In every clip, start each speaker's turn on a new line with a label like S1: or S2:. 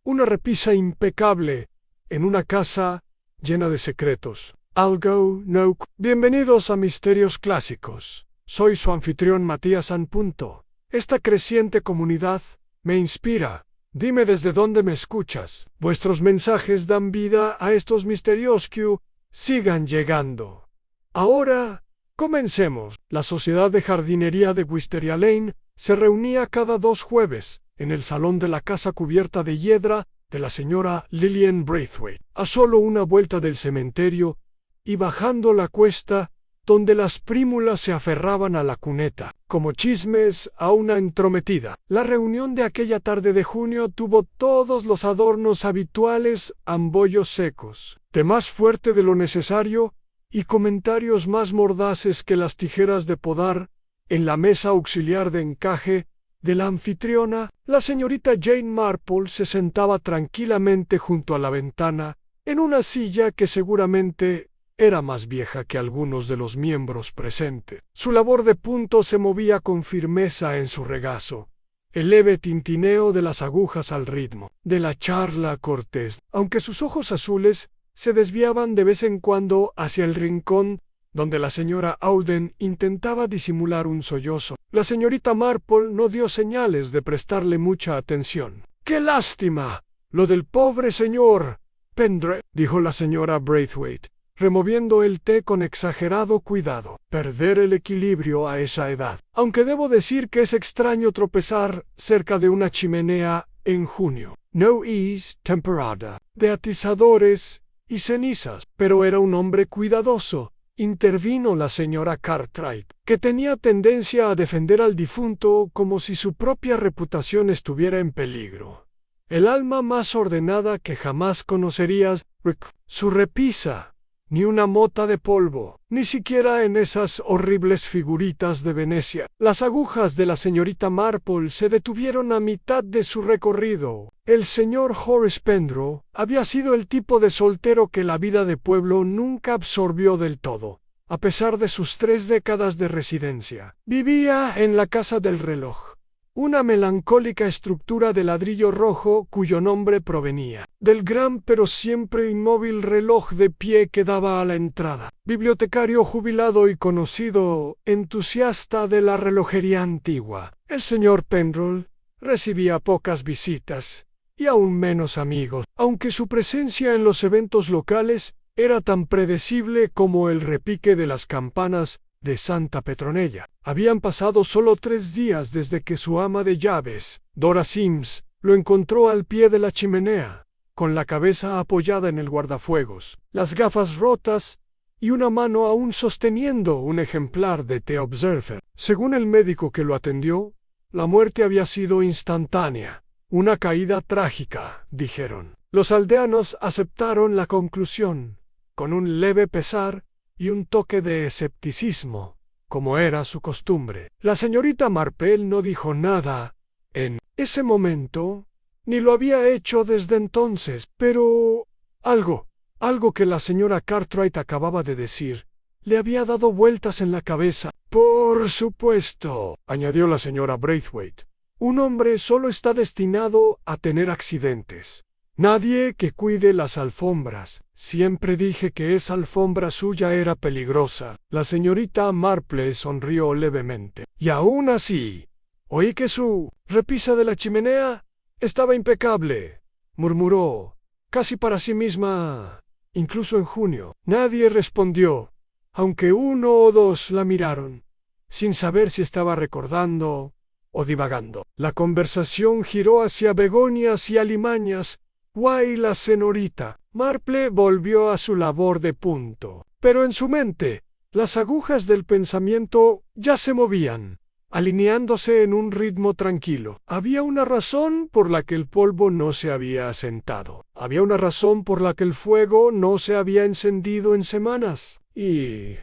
S1: una repisa impecable en una casa llena de secretos. Algo no. Bienvenidos a Misterios Clásicos. Soy su anfitrión Matías An. Esta creciente comunidad me inspira. Dime desde dónde me escuchas. Vuestros mensajes dan vida a estos misterios que sigan llegando. Ahora, comencemos. La Sociedad de Jardinería de Wisteria Lane se reunía cada 2 jueves en el salón de la casa cubierta de hiedra de la señora Lillian Braithwaite, a solo una vuelta del cementerio y bajando la cuesta donde las prímulas se aferraban a la cuneta, como chismes a una entrometida. La reunión de aquella tarde de junio tuvo todos los adornos habituales, ambollos secos, té más fuerte de lo necesario y comentarios más mordaces que las tijeras de podar en la mesa auxiliar de encaje de la anfitriona. La señorita Jane Marple se sentaba tranquilamente junto a la ventana, en una silla que seguramente era más vieja que algunos de los miembros presentes. Su labor de punto se movía con firmeza en su regazo, el leve tintineo de las agujas al ritmo de la charla cortés, aunque sus ojos azules se desviaban de vez en cuando hacia el rincón donde la señora Auden intentaba disimular un sollozo. La señorita Marple no dio señales de prestarle mucha atención. ¡Qué lástima! Lo del pobre señor Pendray, dijo la señora Braithwaite, removiendo el té con exagerado cuidado. Perder el equilibrio a esa edad. Aunque debo decir que es extraño tropezar cerca de una chimenea en junio. No es temporada de atizadores y cenizas, pero era un hombre cuidadoso. Intervino la señora Cartwright, que tenía tendencia a defender al difunto como si su propia reputación estuviera en peligro. El alma más ordenada que jamás conocerías, su repisa, ni una mota de polvo, ni siquiera en esas horribles figuritas de Venecia. Las agujas de la señorita Marple se detuvieron a mitad de su recorrido. El señor Horace Pendray había sido el tipo de soltero que la vida de pueblo nunca absorbió del todo, a pesar de sus 3 décadas de residencia. Vivía en la Casa del Reloj, una melancólica estructura de ladrillo rojo cuyo nombre provenía del gran pero siempre inmóvil reloj de pie que daba a la entrada. Bibliotecario jubilado y conocido entusiasta de la relojería antigua, el señor Pendray recibía pocas visitas y aún menos amigos, aunque su presencia en los eventos locales era tan predecible como el repique de las campanas de Santa Petronella. Habían pasado solo 3 días desde que su ama de llaves, Dora Sims, lo encontró al pie de la chimenea, con la cabeza apoyada en el guardafuegos, las gafas rotas y una mano aún sosteniendo un ejemplar de The Observer. Según el médico que lo atendió, la muerte había sido instantánea. Una caída trágica, dijeron. Los aldeanos aceptaron la conclusión, con un leve pesar y un toque de escepticismo, como era su costumbre. La señorita Marple no dijo nada en ese momento, ni lo había hecho desde entonces, pero algo que la señora Cartwright acababa de decir, le había dado vueltas en la cabeza. Por supuesto, añadió la señora Braithwaite, un hombre solo está destinado a tener accidentes. Nadie que cuide las alfombras. Siempre dije que esa alfombra suya era peligrosa. La señorita Marple sonrió levemente. Y aún así, oí que su repisa de la chimenea estaba impecable, murmuró, casi para sí misma. Incluso en junio. Nadie respondió, aunque 1 o 2 la miraron, sin saber si estaba recordando o divagando. La conversación giró hacia begonias y alimañas. Guay, la señorita Marple volvió a su labor de punto, pero en su mente, las agujas del pensamiento ya se movían, alineándose en un ritmo tranquilo. Había una razón por la que el polvo no se había asentado. Había una razón por la que el fuego no se había encendido en semanas. Y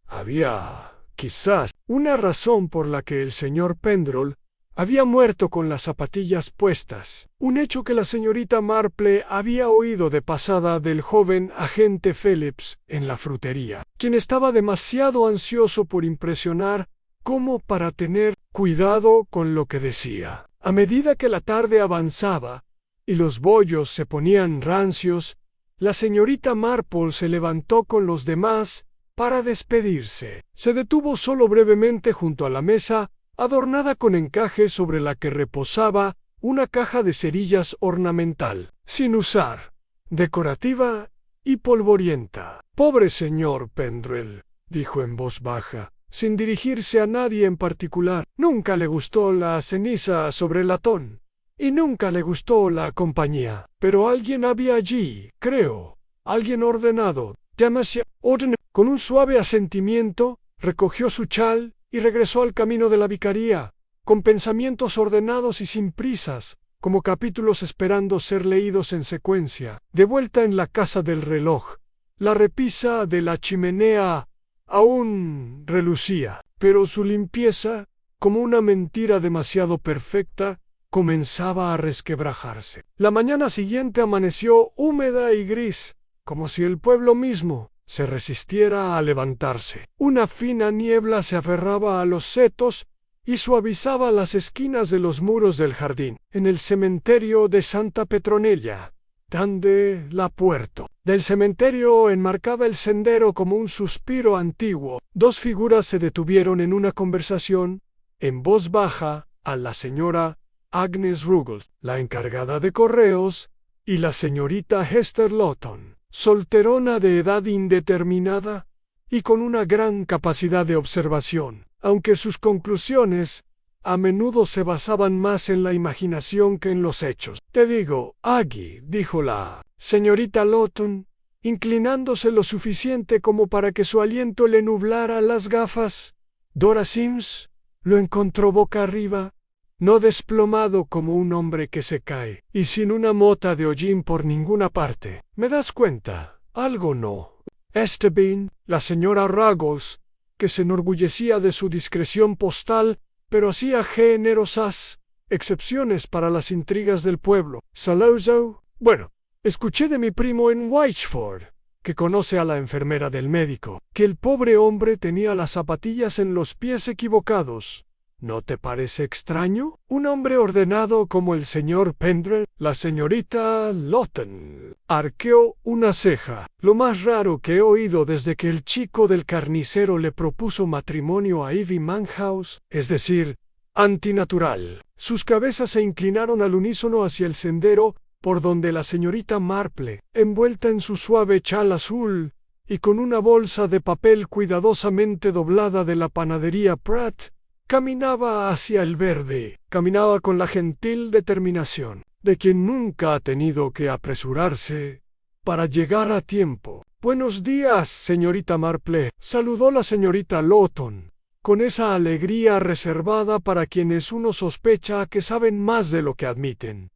S1: había, quizás, una razón por la que el señor Pendray había muerto con las zapatillas puestas, un hecho que la señorita Marple había oído de pasada del joven agente Phillips en la frutería, quien estaba demasiado ansioso por impresionar como para tener cuidado con lo que decía. A medida que la tarde avanzaba y los bollos se ponían rancios, la señorita Marple se levantó con los demás para despedirse. Se detuvo solo brevemente junto a la mesa, adornada con encaje sobre la que reposaba una caja de cerillas ornamental, sin usar, decorativa y polvorienta. «Pobre señor Pendrell», dijo en voz baja, sin dirigirse a nadie en particular. «Nunca le gustó la ceniza sobre el latón, y nunca le gustó la compañía. Pero alguien había allí, creo, alguien ordenado, demasiado ordenado». Con un suave asentimiento, recogió su chal y regresó al camino de la vicaría, con pensamientos ordenados y sin prisas, como capítulos esperando ser leídos en secuencia. De vuelta en la casa del reloj, la repisa de la chimenea aún relucía, pero su limpieza, como una mentira demasiado perfecta, comenzaba a resquebrajarse. La mañana siguiente amaneció húmeda y gris, como si el pueblo mismo se resistiera a levantarse. Una fina niebla se aferraba a los setos y suavizaba las esquinas de los muros del jardín. En el cementerio de Santa Petronella, de la Puerto. Del cementerio enmarcaba el sendero como un suspiro antiguo. Dos figuras se detuvieron en una conversación, en voz baja, a la señora Agnes Ruggles, la encargada de correos, y la señorita Hester Lawton, solterona de edad indeterminada y con una gran capacidad de observación, aunque sus conclusiones a menudo se basaban más en la imaginación que en los hechos. «Te digo, Aggie», dijo la señorita Lawton, inclinándose lo suficiente como para que su aliento le nublara las gafas. Dora Sims lo encontró boca arriba, no desplomado como un hombre que se cae, y sin una mota de hollín por ninguna parte. «¿Me das cuenta? Algo no». Esteban, la señora Ruggles, que se enorgullecía de su discreción postal, pero hacía generosas excepciones para las intrigas del pueblo. «Saluzzo. Bueno, escuché de mi primo en Whitchford, que conoce a la enfermera del médico, que el pobre hombre tenía las zapatillas en los pies equivocados. ¿No te parece extraño? Un hombre ordenado como el señor Pendrell». La señorita Lawton arqueó una ceja. «Lo más raro que he oído desde que el chico del carnicero le propuso matrimonio a Ivy Manhouse, es decir, antinatural». Sus cabezas se inclinaron al unísono hacia el sendero, por donde la señorita Marple, envuelta en su suave chal azul, y con una bolsa de papel cuidadosamente doblada de la panadería Pratt, caminaba hacia el verde. Caminaba con la gentil determinación de quien nunca ha tenido que apresurarse para llegar a tiempo. «Buenos días, señorita Marple», saludó la señorita Lawton, con esa alegría reservada para quienes uno sospecha que saben más de lo que admiten.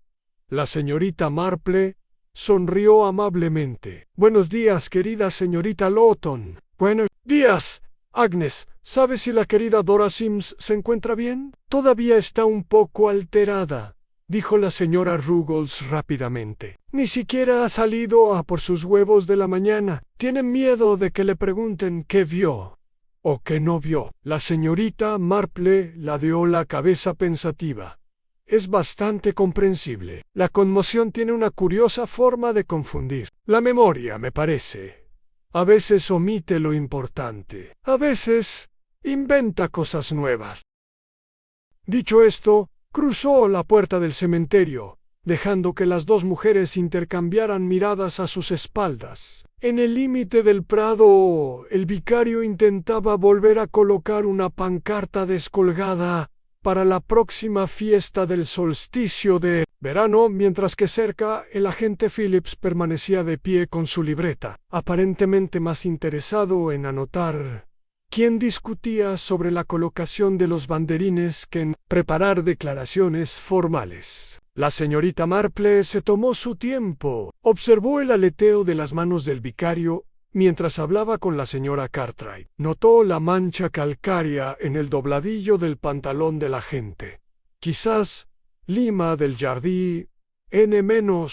S1: La señorita Marple sonrió amablemente. «Buenos días, querida señorita Lawton». «Buenos días, Agnes. ¿Sabes si la querida Dora Sims se encuentra bien?» «Todavía está un poco alterada», dijo la señora Ruggles rápidamente. «Ni siquiera ha salido a por sus huevos de la mañana. Tiene miedo de que le pregunten qué vio o qué no vio». La señorita Marple ladeó la cabeza pensativa. «Es bastante comprensible. La conmoción tiene una curiosa forma de confundir la memoria, me parece. A veces omite lo importante. A veces inventa cosas nuevas». Dicho esto, cruzó la puerta del cementerio, dejando que las dos mujeres intercambiaran miradas a sus espaldas. En el límite del prado, el vicario intentaba volver a colocar una pancarta descolgada para la próxima fiesta del solsticio de verano, mientras que cerca el agente Phillips permanecía de pie con su libreta, aparentemente más interesado en anotar quién discutía sobre la colocación de los banderines que en preparar declaraciones formales. La señorita Marple se tomó su tiempo, observó el aleteo de las manos del vicario mientras hablaba con la señora Cartwright. Notó la mancha calcárea en el dobladillo del pantalón del agente. Quizás lima del Jardí N-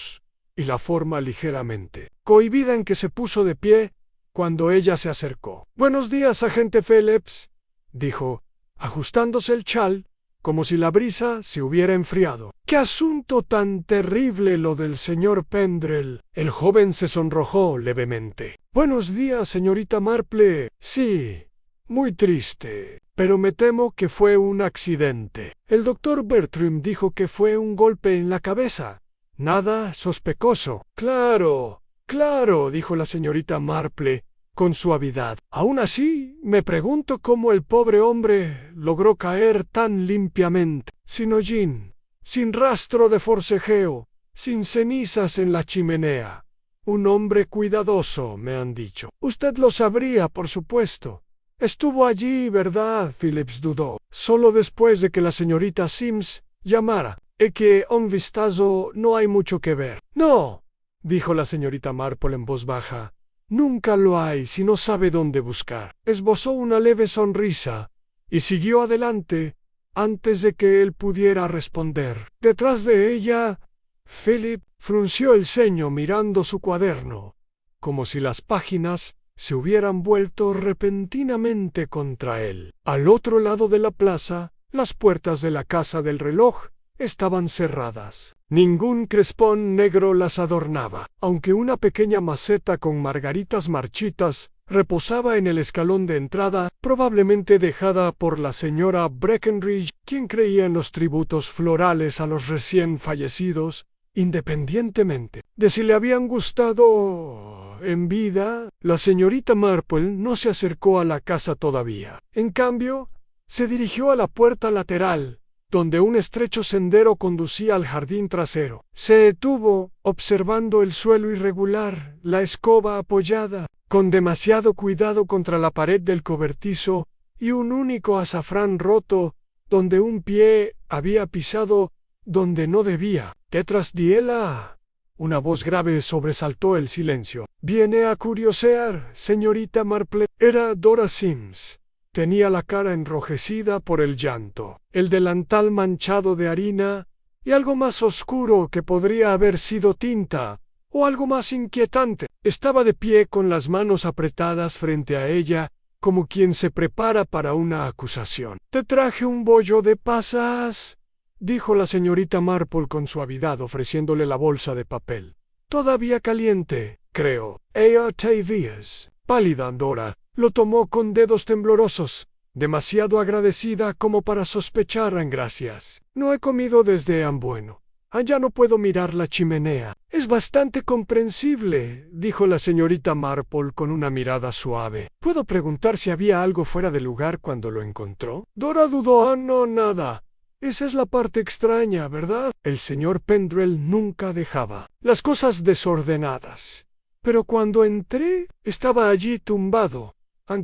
S1: y la forma ligeramente cohibida en que se puso de pie cuando ella se acercó. «Buenos días, agente Phillips», dijo, ajustándose el chal como si la brisa se hubiera enfriado. ¡Qué asunto tan terrible lo del señor Pendrell! El joven se sonrojó levemente. Buenos días, señorita Marple. Sí, muy triste, pero me temo que fue un accidente. El doctor Bertram dijo que fue un golpe en la cabeza. Nada sospechoso. Claro, claro, dijo la señorita Marple con suavidad. Aún así, me pregunto cómo el pobre hombre logró caer tan limpiamente, sin hollín, sin rastro de forcejeo, sin cenizas en la chimenea. Un hombre cuidadoso, me han dicho. Usted lo sabría, por supuesto. Estuvo allí, ¿verdad? Phillips dudó. Solo después de que la señorita Sims llamara. Es que a un vistazo no hay mucho que ver. No, dijo la señorita Marple en voz baja. Nunca lo hay si no sabe dónde buscar. Esbozó una leve sonrisa y siguió adelante antes de que él pudiera responder. Detrás de ella, Philip frunció el ceño mirando su cuaderno, como si las páginas se hubieran vuelto repentinamente contra él. Al otro lado de la plaza, las puertas de la casa del reloj estaban cerradas. Ningún crespón negro las adornaba, aunque una pequeña maceta con margaritas marchitas reposaba en el escalón de entrada, probablemente dejada por la señora Breckenridge, quien creía en los tributos florales a los recién fallecidos, independientemente de si le habían gustado en vida. La señorita Marple no se acercó a la casa todavía. En cambio, se dirigió a la puerta lateral, donde un estrecho sendero conducía al jardín trasero. Se detuvo, observando el suelo irregular, la escoba apoyada con demasiado cuidado contra la pared del cobertizo y un único azafrán roto donde un pie había pisado donde no debía. Detrás de ella, una voz grave sobresaltó el silencio. «Viene a curiosear, señorita Marple». Era Dora Sims. Tenía la cara enrojecida por el llanto, el delantal manchado de harina y algo más oscuro que podría haber sido tinta, o algo más inquietante. Estaba de pie con las manos apretadas frente a ella, como quien se prepara para una acusación. «Te traje un bollo de pasas», dijo la señorita Marple con suavidad, ofreciéndole la bolsa de papel. «Todavía caliente, creo». Ella Tavias, pálida Dora, lo tomó con dedos temblorosos, demasiado agradecida como para sospechar en gracias. «No he comido desde Ambueno. Allá no puedo mirar la chimenea». «Es bastante comprensible», dijo la señorita Marple con una mirada suave. «¿Puedo preguntar si había algo fuera de lugar cuando lo encontró?» Dora dudó. «Ah, no, nada. Esa es la parte extraña, ¿verdad?» El señor Pendrell nunca dejaba las cosas desordenadas. Pero cuando entré, estaba allí tumbado,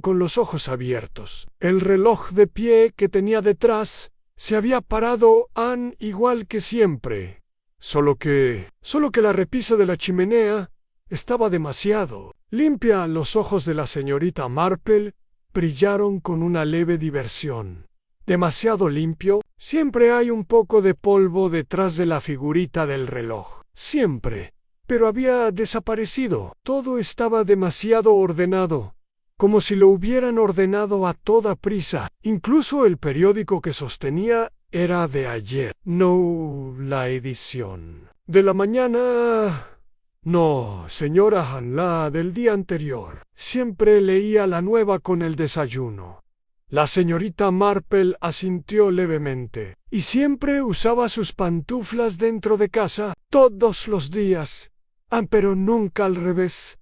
S1: con los ojos abiertos. El reloj de pie que tenía detrás se había parado igual que siempre. Solo que la repisa de la chimenea estaba demasiado limpia. Los ojos de la señorita Marple brillaron con una leve diversión. «Demasiado limpio. Siempre hay un poco de polvo detrás de la figurita del reloj. Siempre. Pero había desaparecido. Todo estaba demasiado ordenado, como si lo hubieran ordenado a toda prisa. Incluso el periódico que sostenía era de ayer. No la edición de la mañana. No, señora, la del día anterior. Siempre leía la nueva con el desayuno». La señorita Marple asintió levemente. «¿Y siempre usaba sus pantuflas dentro de casa?» «Todos los días. Pero nunca al revés.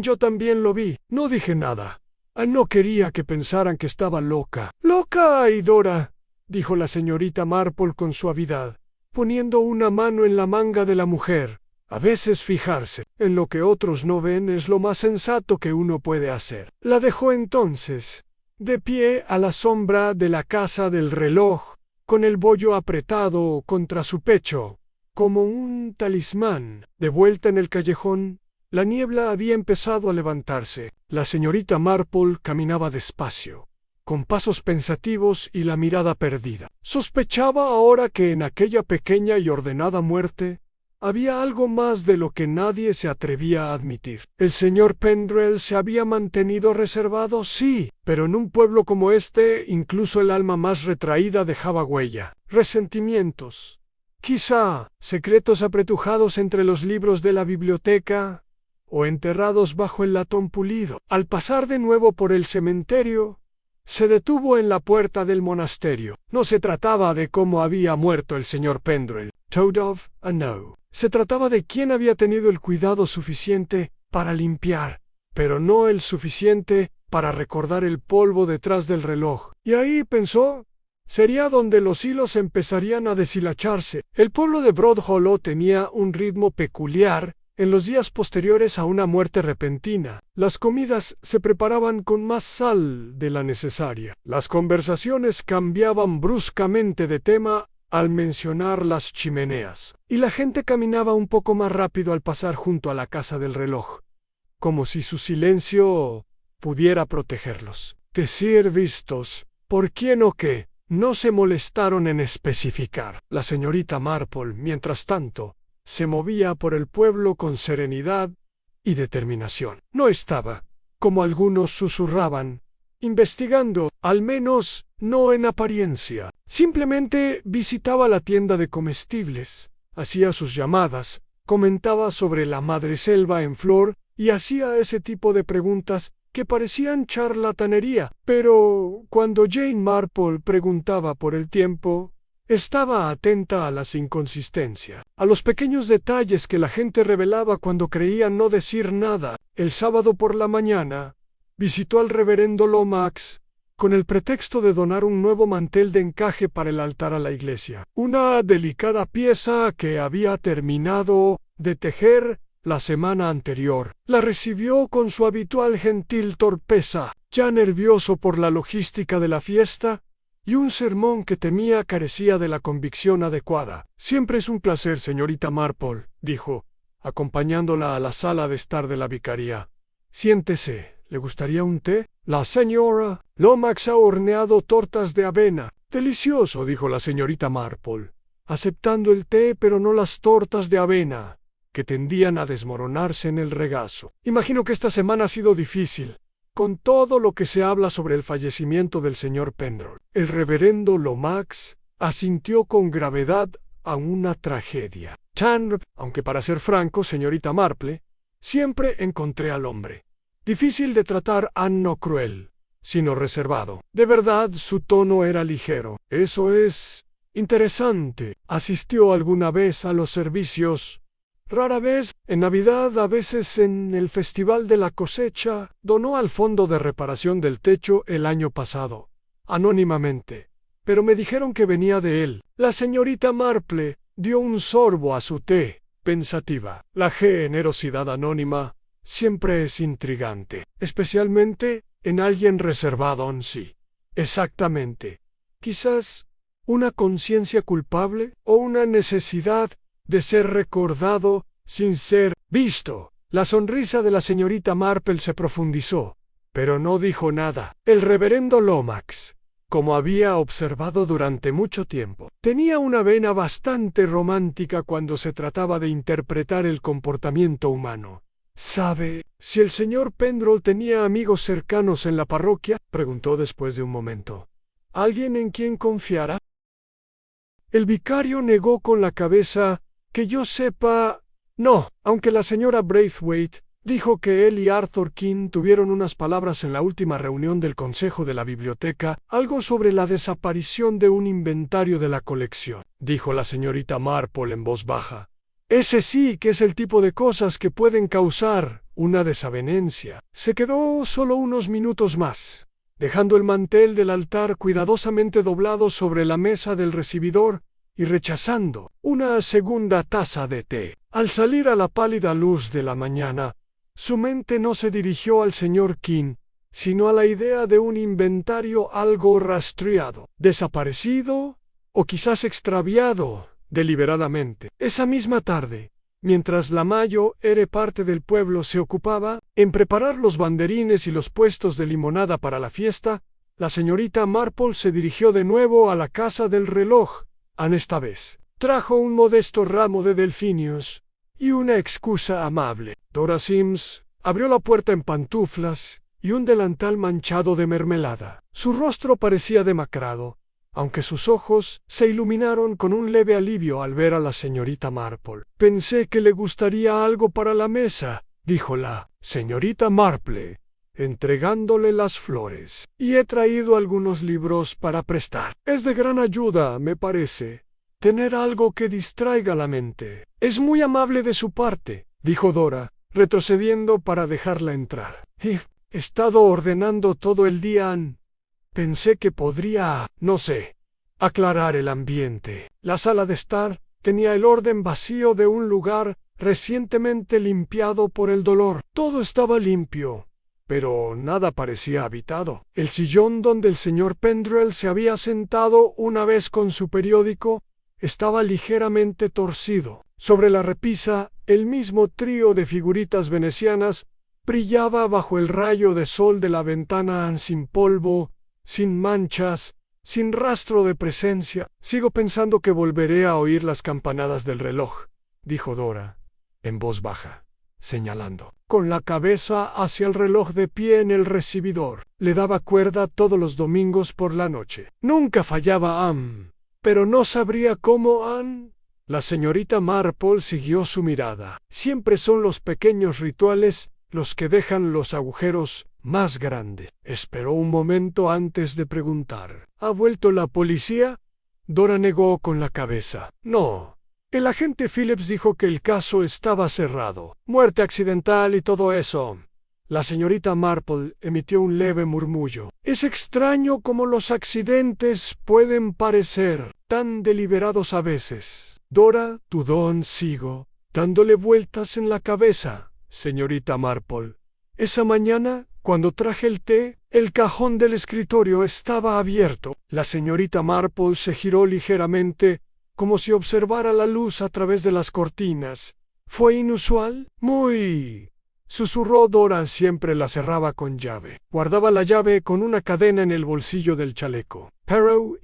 S1: Yo también lo vi. No dije nada. No quería que pensaran que estaba loca». «Loca, Dora», dijo la señorita Marple con suavidad, poniendo una mano en la manga de la mujer. «A veces fijarse en lo que otros no ven es lo más sensato que uno puede hacer». La dejó entonces, de pie a la sombra de la casa del reloj, con el bollo apretado contra su pecho, como un talismán. De vuelta en el callejón, la niebla había empezado a levantarse. La señorita Marple caminaba despacio, con pasos pensativos y la mirada perdida. Sospechaba ahora que en aquella pequeña y ordenada muerte había algo más de lo que nadie se atrevía a admitir. El señor Pendrell se había mantenido reservado, sí, pero en un pueblo como este, incluso el alma más retraída dejaba huella. Resentimientos. Quizá secretos apretujados entre los libros de la biblioteca o enterrados bajo el latón pulido. Al pasar de nuevo por el cementerio, se detuvo en la puerta del monasterio. No se trataba de cómo había muerto el señor Pendrell. Todov, no. Se trataba de quién había tenido el cuidado suficiente para limpiar, pero no el suficiente para recordar el polvo detrás del reloj. Y ahí pensó, sería donde los hilos empezarían a deshilacharse. El pueblo de Broad Hollow tenía un ritmo peculiar en los días posteriores a una muerte repentina. Las comidas se preparaban con más sal de la necesaria. Las conversaciones cambiaban bruscamente de tema al mencionar las chimeneas, y la gente caminaba un poco más rápido al pasar junto a la casa del reloj, como si su silencio pudiera protegerlos. De ser vistos, ¿por quién o qué? No se molestaron en especificar. La señorita Marple, mientras tanto, se movía por el pueblo con serenidad y determinación. No estaba, como algunos susurraban, investigando, al menos no en apariencia. Simplemente visitaba la tienda de comestibles, hacía sus llamadas, comentaba sobre la madreselva en flor y hacía ese tipo de preguntas que parecían charlatanería. Pero cuando Jane Marple preguntaba por el tiempo, estaba atenta a las inconsistencias, a los pequeños detalles que la gente revelaba cuando creía no decir nada. El sábado por la mañana, visitó al reverendo Lomax con el pretexto de donar un nuevo mantel de encaje para el altar a la iglesia. Una delicada pieza que había terminado de tejer la semana anterior. La recibió con su habitual gentil torpeza, ya nervioso por la logística de la fiesta y un sermón que temía carecía de la convicción adecuada. Siempre es un placer, señorita Marple, dijo, acompañándola a la sala de estar de la vicaría. Siéntese. ¿Le gustaría un té? La señora Lomax ha horneado tortas de avena. Delicioso, dijo la señorita Marple, aceptando el té pero no las tortas de avena, que tendían a desmoronarse en el regazo. Imagino que esta semana ha sido difícil, con todo lo que se habla sobre el fallecimiento del señor Pendrell. El reverendo Lomax asintió con gravedad a una tragedia. Aunque para ser franco, señorita Marple, siempre encontré al hombre difícil de tratar, no cruel, sino reservado. De verdad, su tono era ligero. Eso es interesante. ¿Asistió alguna vez a los servicios? Rara vez, en Navidad, a veces en el Festival de la Cosecha. Donó al fondo de reparación del techo el año pasado, anónimamente, pero me dijeron que venía de él. La señorita Marple dio un sorbo a su té, pensativa. La generosidad anónima siempre es intrigante, especialmente en alguien reservado en sí. Exactamente. Quizás una conciencia culpable o una necesidad de ser recordado sin ser visto. La sonrisa de la señorita Marple se profundizó, pero no dijo nada. El reverendo Lomax, como había observado durante mucho tiempo, tenía una vena bastante romántica cuando se trataba de interpretar el comportamiento humano. ¿Sabe si el señor Pendrell tenía amigos cercanos en la parroquia?, preguntó después de un momento. ¿Alguien en quien confiara? El vicario negó con la cabeza. Que yo sepa, no, aunque la señora Braithwaite dijo que él y Arthur King tuvieron unas palabras en la última reunión del consejo de la biblioteca, algo sobre la desaparición de un inventario de la colección, dijo la señorita Marple en voz baja. Ese sí que es el tipo de cosas que pueden causar una desavenencia. Se quedó solo unos minutos más, dejando el mantel del altar cuidadosamente doblado sobre la mesa del recibidor y rechazando una segunda taza de té. Al salir a la pálida luz de la mañana, su mente no se dirigió al señor King, sino a la idea de un inventario algo rastreado, desaparecido o quizás extraviado deliberadamente. Esa misma tarde, mientras la Mayo era parte del pueblo se ocupaba en preparar los banderines y los puestos de limonada para la fiesta, la señorita Marple se dirigió de nuevo a la casa del reloj. Esta vez trajo un modesto ramo de delfinios y una excusa amable. Dora Sims abrió la puerta en pantuflas y un delantal manchado de mermelada. Su rostro parecía demacrado, aunque sus ojos se iluminaron con un leve alivio al ver a la señorita Marple. «Pensé que le gustaría algo para la mesa», dijo la señorita Marple, entregándole las flores. «Y he traído algunos libros para prestar. Es de gran ayuda, me parece, tener algo que distraiga la mente». «Es muy amable de su parte», dijo Dora, retrocediendo para dejarla entrar. «He estado ordenando todo el día. Pensé que podría, no sé, aclarar el ambiente». La sala de estar tenía el orden vacío de un lugar recientemente limpiado por el dolor. Todo estaba limpio, pero nada parecía habitado. El sillón donde el señor Pendrell se había sentado una vez con su periódico estaba ligeramente torcido. Sobre la repisa, el mismo trío de figuritas venecianas brillaba bajo el rayo de sol de la ventana, sin polvo, sin manchas, sin rastro de presencia. «Sigo pensando que volveré a oír las campanadas del reloj», dijo Dora, en voz baja, señalando con la cabeza hacia el reloj de pie en el recibidor. Le daba cuerda todos los domingos por la noche. Nunca fallaba pero no sabría cómo La señorita Marple siguió su mirada. «Siempre son los pequeños rituales los que dejan los agujeros más grandes». Esperó un momento antes de preguntar. «¿Ha vuelto la policía?» Dora negó con la cabeza. «No. El agente Phillips dijo que el caso estaba cerrado. Muerte accidental y todo eso». La señorita Marple emitió un leve murmullo. «Es extraño cómo los accidentes pueden parecer tan deliberados a veces». Dora dudó. «Sigo dándole vueltas en la cabeza, señorita Marple. Esa mañana, cuando traje el té, el cajón del escritorio estaba abierto». La señorita Marple se giró ligeramente, como si observara la luz a través de las cortinas. «¿Fue inusual?» «Muy», susurró Dora. «Siempre la cerraba con llave. Guardaba la llave con una cadena en el bolsillo del chaleco. Pero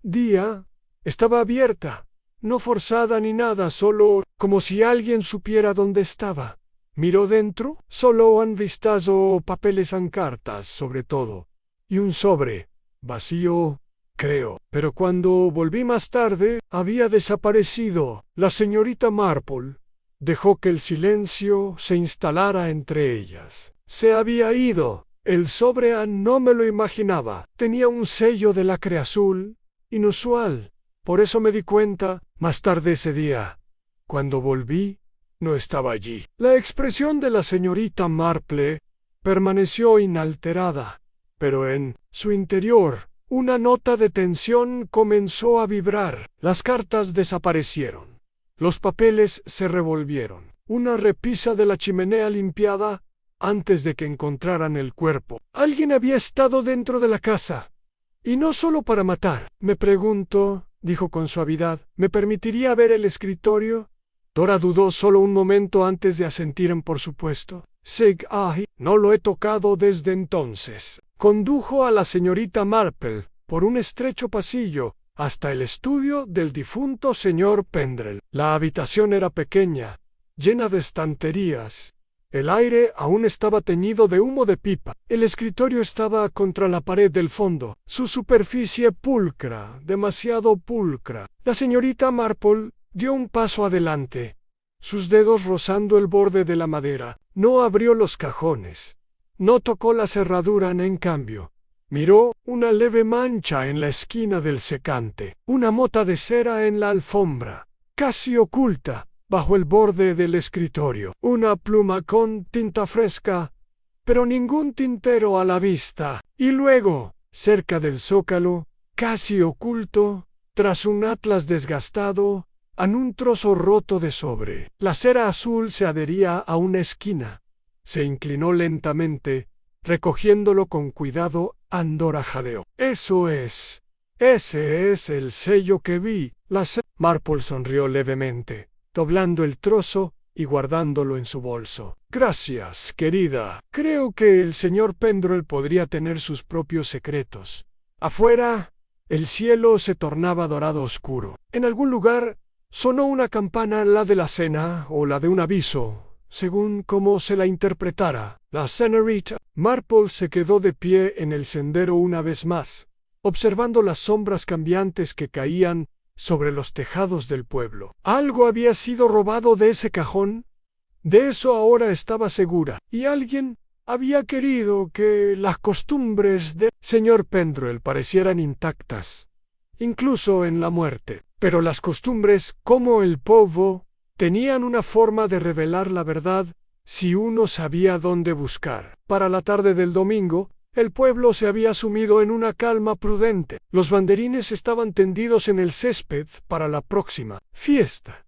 S1: día estaba abierta, no forzada ni nada, solo como si alguien supiera dónde estaba». Miró dentro. «Solo un vistazo, papeles en cartas, sobre todo, y un sobre, vacío, creo. Pero cuando volví más tarde, había desaparecido». La señorita Marple dejó que el silencio se instalara entre ellas. «Se había ido. El sobre no me lo imaginaba. Tenía un sello de lacre azul, inusual. Por eso me di cuenta más tarde ese día. Cuando volví, no estaba allí». La expresión de la señorita Marple permaneció inalterada, pero en su interior una nota de tensión comenzó a vibrar. Las cartas desaparecieron. Los papeles se revolvieron. Una repisa de la chimenea limpiada antes de que encontraran el cuerpo. Alguien había estado dentro de la casa. Y no solo para matar. «Me pregunto», dijo con suavidad, «¿me permitiría ver el escritorio?» Dora dudó solo un momento antes de asentir por supuesto. «No lo he tocado desde entonces». Condujo a la señorita Marple por un estrecho pasillo hasta el estudio del difunto señor Pendrell. La habitación era pequeña, llena de estanterías. El aire aún estaba teñido de humo de pipa. El escritorio estaba contra la pared del fondo, su superficie pulcra, demasiado pulcra. La señorita Marple dio un paso adelante, sus dedos rozando el borde de la madera. No abrió los cajones. No tocó la cerradura. En cambio, miró una leve mancha en la esquina del secante, una mota de cera en la alfombra, casi oculta bajo el borde del escritorio, una pluma con tinta fresca, pero ningún tintero a la vista. Y luego, cerca del zócalo, casi oculto, tras un atlas desgastado, en un trozo roto de sobre. La cera azul se adhería a una esquina. Se inclinó lentamente, recogiéndolo con cuidado. Dora jadeó. Ese es el sello que vi. Marple sonrió levemente, doblando el trozo y guardándolo en su bolso. «Gracias, querida. Creo que el señor Pendrell podría tener sus propios secretos». Afuera, el cielo se tornaba dorado oscuro. En algún lugar, Sonó una campana, la de la cena o la de un aviso, según cómo se la interpretara. La señorita Marple se quedó de pie en el sendero una vez más, observando las sombras cambiantes que caían sobre los tejados del pueblo. Algo había sido robado de ese cajón. De eso ahora estaba segura. Y alguien había querido que las costumbres del señor Pendrell parecieran intactas, incluso en la muerte. Pero las costumbres, como el polvo, tenían una forma de revelar la verdad si uno sabía dónde buscar. Para la tarde del domingo, el pueblo se había sumido en una calma prudente. Los banderines estaban tendidos en el césped para la próxima fiesta,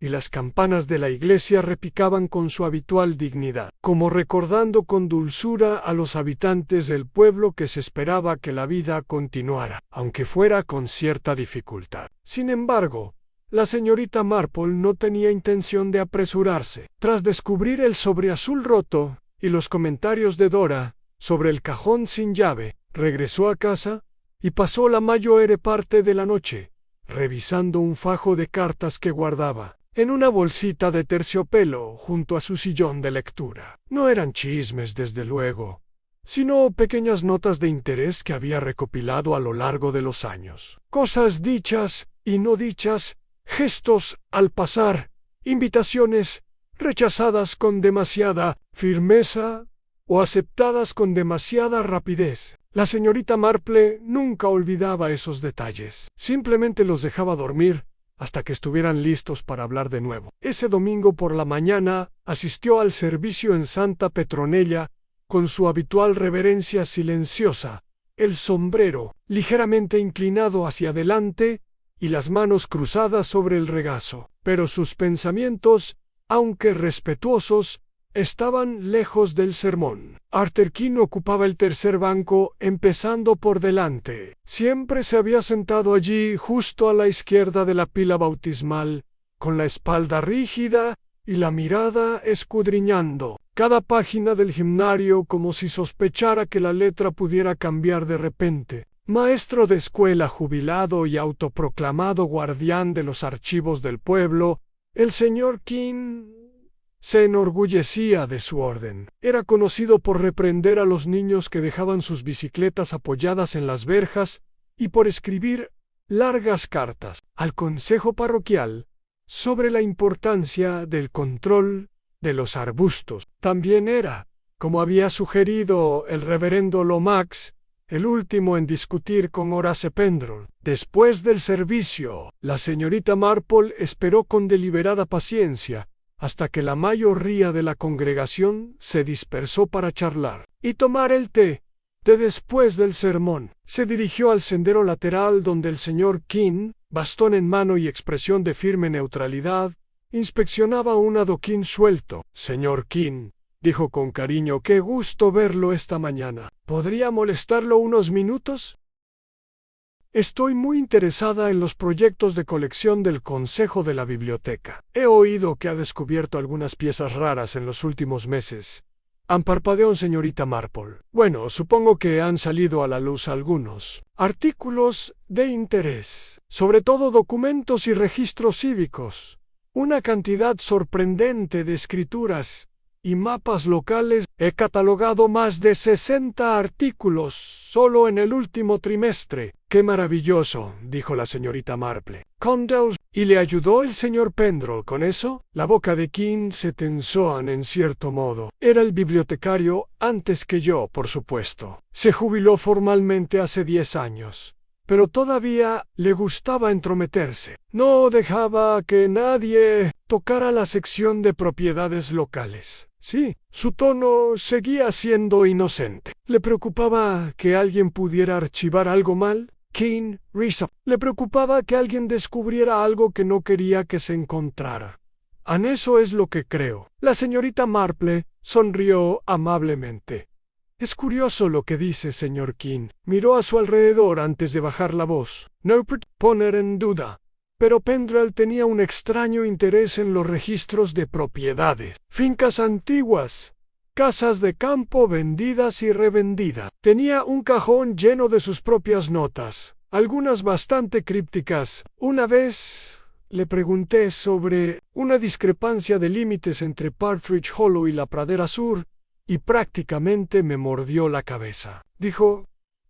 S1: y las campanas de la iglesia repicaban con su habitual dignidad, como recordando con dulzura a los habitantes del pueblo que se esperaba que la vida continuara, aunque fuera con cierta dificultad. Sin embargo, la señorita Marple no tenía intención de apresurarse. Tras descubrir el sobreazul roto y los comentarios de Dora sobre el cajón sin llave, regresó a casa y pasó la mayor parte de la noche revisando un fajo de cartas que guardaba en una bolsita de terciopelo junto a su sillón de lectura. No eran chismes, desde luego, sino pequeñas notas de interés que había recopilado a lo largo de los años. Cosas dichas y no dichas, gestos al pasar, invitaciones rechazadas con demasiada firmeza o aceptadas con demasiada rapidez. La señorita Marple nunca olvidaba esos detalles. Simplemente los dejaba dormir hasta que estuvieran listos para hablar de nuevo. Ese domingo por la mañana asistió al servicio en Santa Petronella con su habitual reverencia silenciosa, el sombrero ligeramente inclinado hacia adelante y las manos cruzadas sobre el regazo. Pero sus pensamientos, aunque respetuosos, estaban lejos del sermón. Arthur King ocupaba el tercer banco, empezando por delante. Siempre se había sentado allí, justo a la izquierda de la pila bautismal, con la espalda rígida y la mirada escudriñando cada página del himnario como si sospechara que la letra pudiera cambiar de repente. Maestro de escuela jubilado y autoproclamado guardián de los archivos del pueblo, el señor King se enorgullecía de su orden. Era conocido por reprender a los niños que dejaban sus bicicletas apoyadas en las verjas y por escribir largas cartas al consejo parroquial sobre la importancia del control de los arbustos. También era, como había sugerido el reverendo Lomax, el último en discutir con Horace Pendrell. Después del servicio, la señorita Marple esperó con deliberada paciencia hasta que la mayoría de la congregación se dispersó para charlar y tomar el té de después del sermón. Se dirigió al sendero lateral donde el señor King, bastón en mano y expresión de firme neutralidad, inspeccionaba un adoquín suelto. «Señor King», dijo con cariño, «qué gusto verlo esta mañana. ¿Podría molestarlo unos minutos? Estoy muy interesada en los proyectos de colección del Consejo de la Biblioteca. He oído que ha descubierto algunas piezas raras en los últimos meses». Parpadeó señorita Marple. «Bueno, supongo que han salido a la luz algunos artículos de interés, sobre todo documentos y registros cívicos. Una cantidad sorprendente de escrituras y mapas locales. He catalogado más de 60 artículos solo en el último trimestre». «¡Qué maravilloso!», dijo la señorita Marple. «Condell, ¿y le ayudó el señor Pendrell con eso?». La boca de King se tensó en cierto modo. Era el bibliotecario antes que yo, por supuesto. Se jubiló formalmente hace 10 años. Pero todavía le gustaba entrometerse. No dejaba que nadie tocara la sección de propiedades locales. Sí, su tono seguía siendo inocente. ¿Le preocupaba que alguien pudiera archivar algo mal? King risa. Le preocupaba que alguien descubriera algo que no quería que se encontrara. En eso es lo que creo. La señorita Marple sonrió amablemente. «Es curioso lo que dice, señor King». Miró a su alrededor antes de bajar la voz. «No puedo poner en duda, pero Pendrell tenía un extraño interés en los registros de propiedades. Fincas antiguas, casas de campo vendidas y revendidas. Tenía un cajón lleno de sus propias notas, algunas bastante crípticas. Una vez Le pregunté sobre una discrepancia de límites entre Partridge Hollow y la pradera sur, y prácticamente me mordió la cabeza. Dijo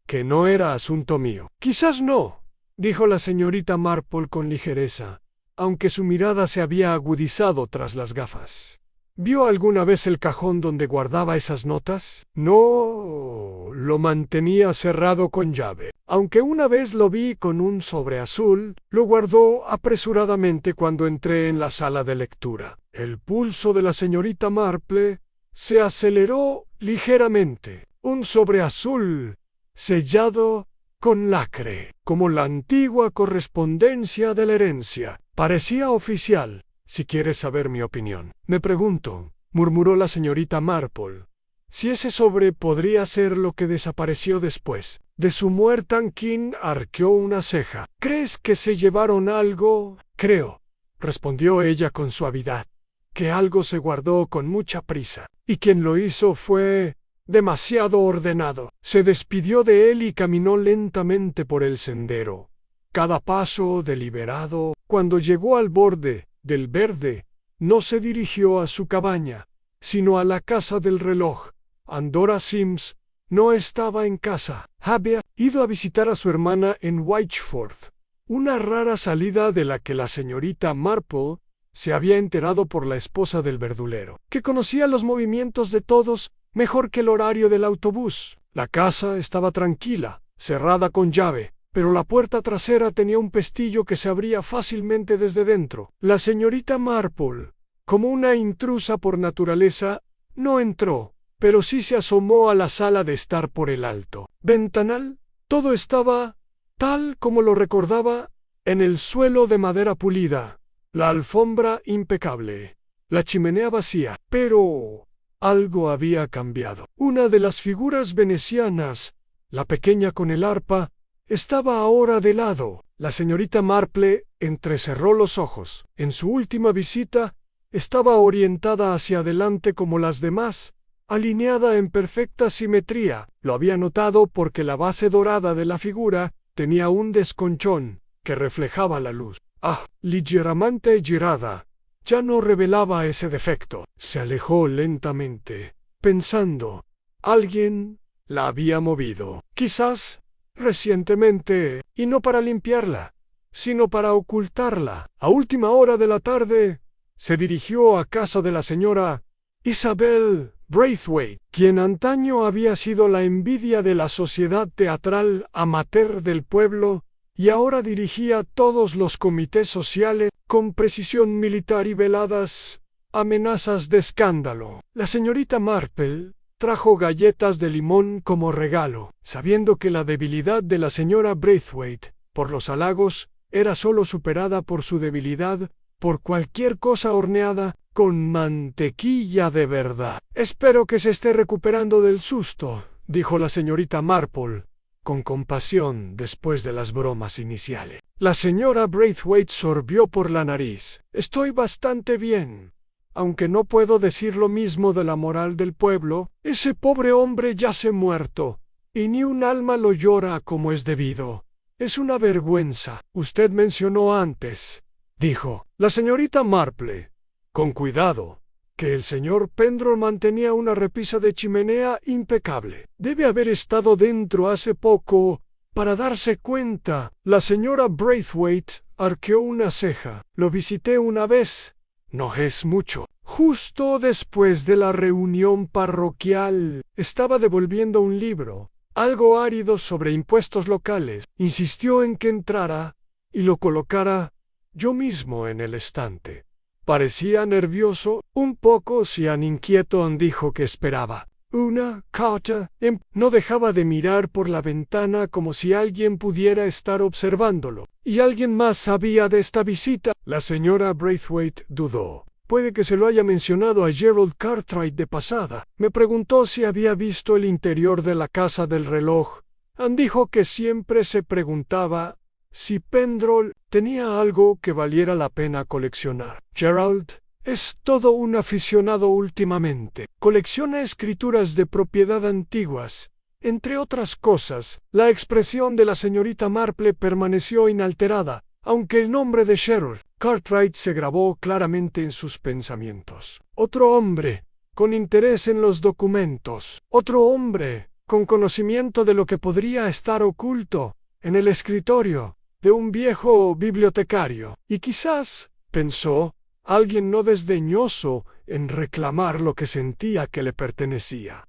S1: que no era asunto mío. Quizás no, dijo la señorita Marple con ligereza, aunque su mirada se había agudizado tras las gafas. ¿Vio alguna vez el cajón donde guardaba esas notas? No, lo mantenía cerrado con llave. Aunque una vez lo vi con un sobre azul, lo guardó apresuradamente cuando entré en la sala de lectura. El pulso de la señorita Marple se aceleró ligeramente. Un sobre azul, sellado con lacre, como la antigua correspondencia de la herencia. Parecía oficial. Si quieres saber mi opinión. Me pregunto, murmuró la señorita Marple, si ese sobre podría ser lo que desapareció después de su muerte. Ankin arqueó una ceja. ¿Crees que se llevaron algo? Creo, respondió ella con suavidad, que algo se guardó con mucha prisa, y quien lo hizo fue demasiado ordenado. Se despidió de él y caminó lentamente por el sendero, cada paso deliberado. Cuando llegó al borde del verde, no se dirigió a su cabaña, sino a la casa del reloj. Andorra Sims no estaba en casa. Había ido a visitar a su hermana en Whitchforth, una rara salida de la que la señorita Marple se había enterado por la esposa del verdulero, que conocía los movimientos de todos mejor que el horario del autobús. La casa estaba tranquila, cerrada con llave, pero la puerta trasera tenía un pestillo que se abría fácilmente desde dentro. La señorita Marple, como una intrusa por naturaleza, no entró, pero sí se asomó a la sala de estar por el alto ventanal. Todo estaba tal como lo recordaba, en el suelo de madera pulida, la alfombra impecable, la chimenea vacía, pero algo había cambiado. Una de las figuras venecianas, la pequeña con el arpa, estaba ahora de lado. La señorita Marple entrecerró los ojos. En su última visita, estaba orientada hacia adelante como las demás, alineada en perfecta simetría. Lo había notado porque la base dorada de la figura tenía un desconchón que reflejaba la luz. Ligeramente girada. Ya no revelaba ese defecto. Se alejó lentamente, pensando. Alguien la había movido. Quizás recientemente, y no para limpiarla, sino para ocultarla. A última hora de la tarde, se dirigió a casa de la señora Isabel Braithwaite, quien antaño había sido la envidia de la sociedad teatral amateur del pueblo, y ahora dirigía todos los comités sociales con precisión militar y veladas amenazas de escándalo. La señorita Marple trajo galletas de limón como regalo, sabiendo que la debilidad de la señora Braithwaite por los halagos era sólo superada por su debilidad por cualquier cosa horneada con mantequilla de verdad. «Espero que se esté recuperando del susto», dijo la señorita Marple, con compasión después de las bromas iniciales. La señora Braithwaite sorbió por la nariz. «Estoy bastante bien. Aunque no puedo decir lo mismo de la moral del pueblo, ese pobre hombre yace muerto, y ni un alma lo llora como es debido. Es una vergüenza». «Usted mencionó antes», dijo la señorita Marple, con cuidado, que el señor Pendrell mantenía una repisa de chimenea impecable. Debe haber estado dentro hace poco para darse cuenta. La señora Braithwaite arqueó una ceja. «Lo visité una vez. No es mucho. Justo después de la reunión parroquial. Estaba devolviendo un libro, algo árido sobre impuestos locales. Insistió en que entrara y lo colocara yo mismo en el estante. Parecía nervioso, un poco Sian inquieto. Dijo que esperaba una carta. No dejaba de mirar por la ventana como si alguien pudiera estar observándolo. ¿Y alguien más sabía de esta visita?» La señora Braithwaite dudó. «Puede que se lo haya mencionado a Gerald Cartwright de pasada. Me preguntó si había visto el interior de la casa del reloj. Dijo que siempre se preguntaba si Pendrell tenía algo que valiera la pena coleccionar. Gerald es todo un aficionado últimamente. Colecciona escrituras de propiedad antiguas. Entre otras cosas». La expresión de la señorita Marple permaneció inalterada, aunque el nombre de Sherlock Cartwright se grabó claramente en sus pensamientos. Otro hombre, con interés en los documentos. Otro hombre, con conocimiento de lo que podría estar oculto en el escritorio de un viejo bibliotecario. Y quizás, pensó, alguien no desdeñoso en reclamar lo que sentía que le pertenecía.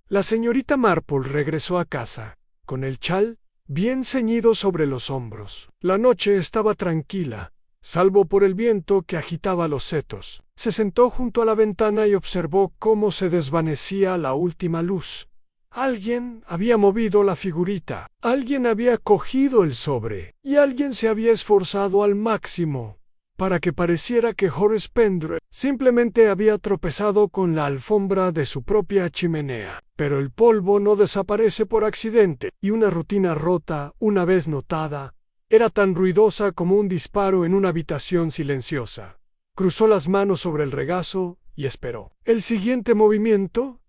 S1: La señorita Marple regresó a casa, con el chal bien ceñido sobre los hombros. La noche estaba tranquila, salvo por el viento que agitaba los setos. Se sentó junto a la ventana y observó cómo se desvanecía la última luz. Alguien había movido la figurita, alguien había cogido el sobre, y alguien se había esforzado al máximo para que pareciera que Horace Pendrell simplemente había tropezado con la alfombra de su propia chimenea. Pero el polvo no desaparece por accidente, y una rutina rota, una vez notada, era tan ruidosa como un disparo en una habitación silenciosa. Cruzó las manos sobre el regazo y esperó. El siguiente movimiento,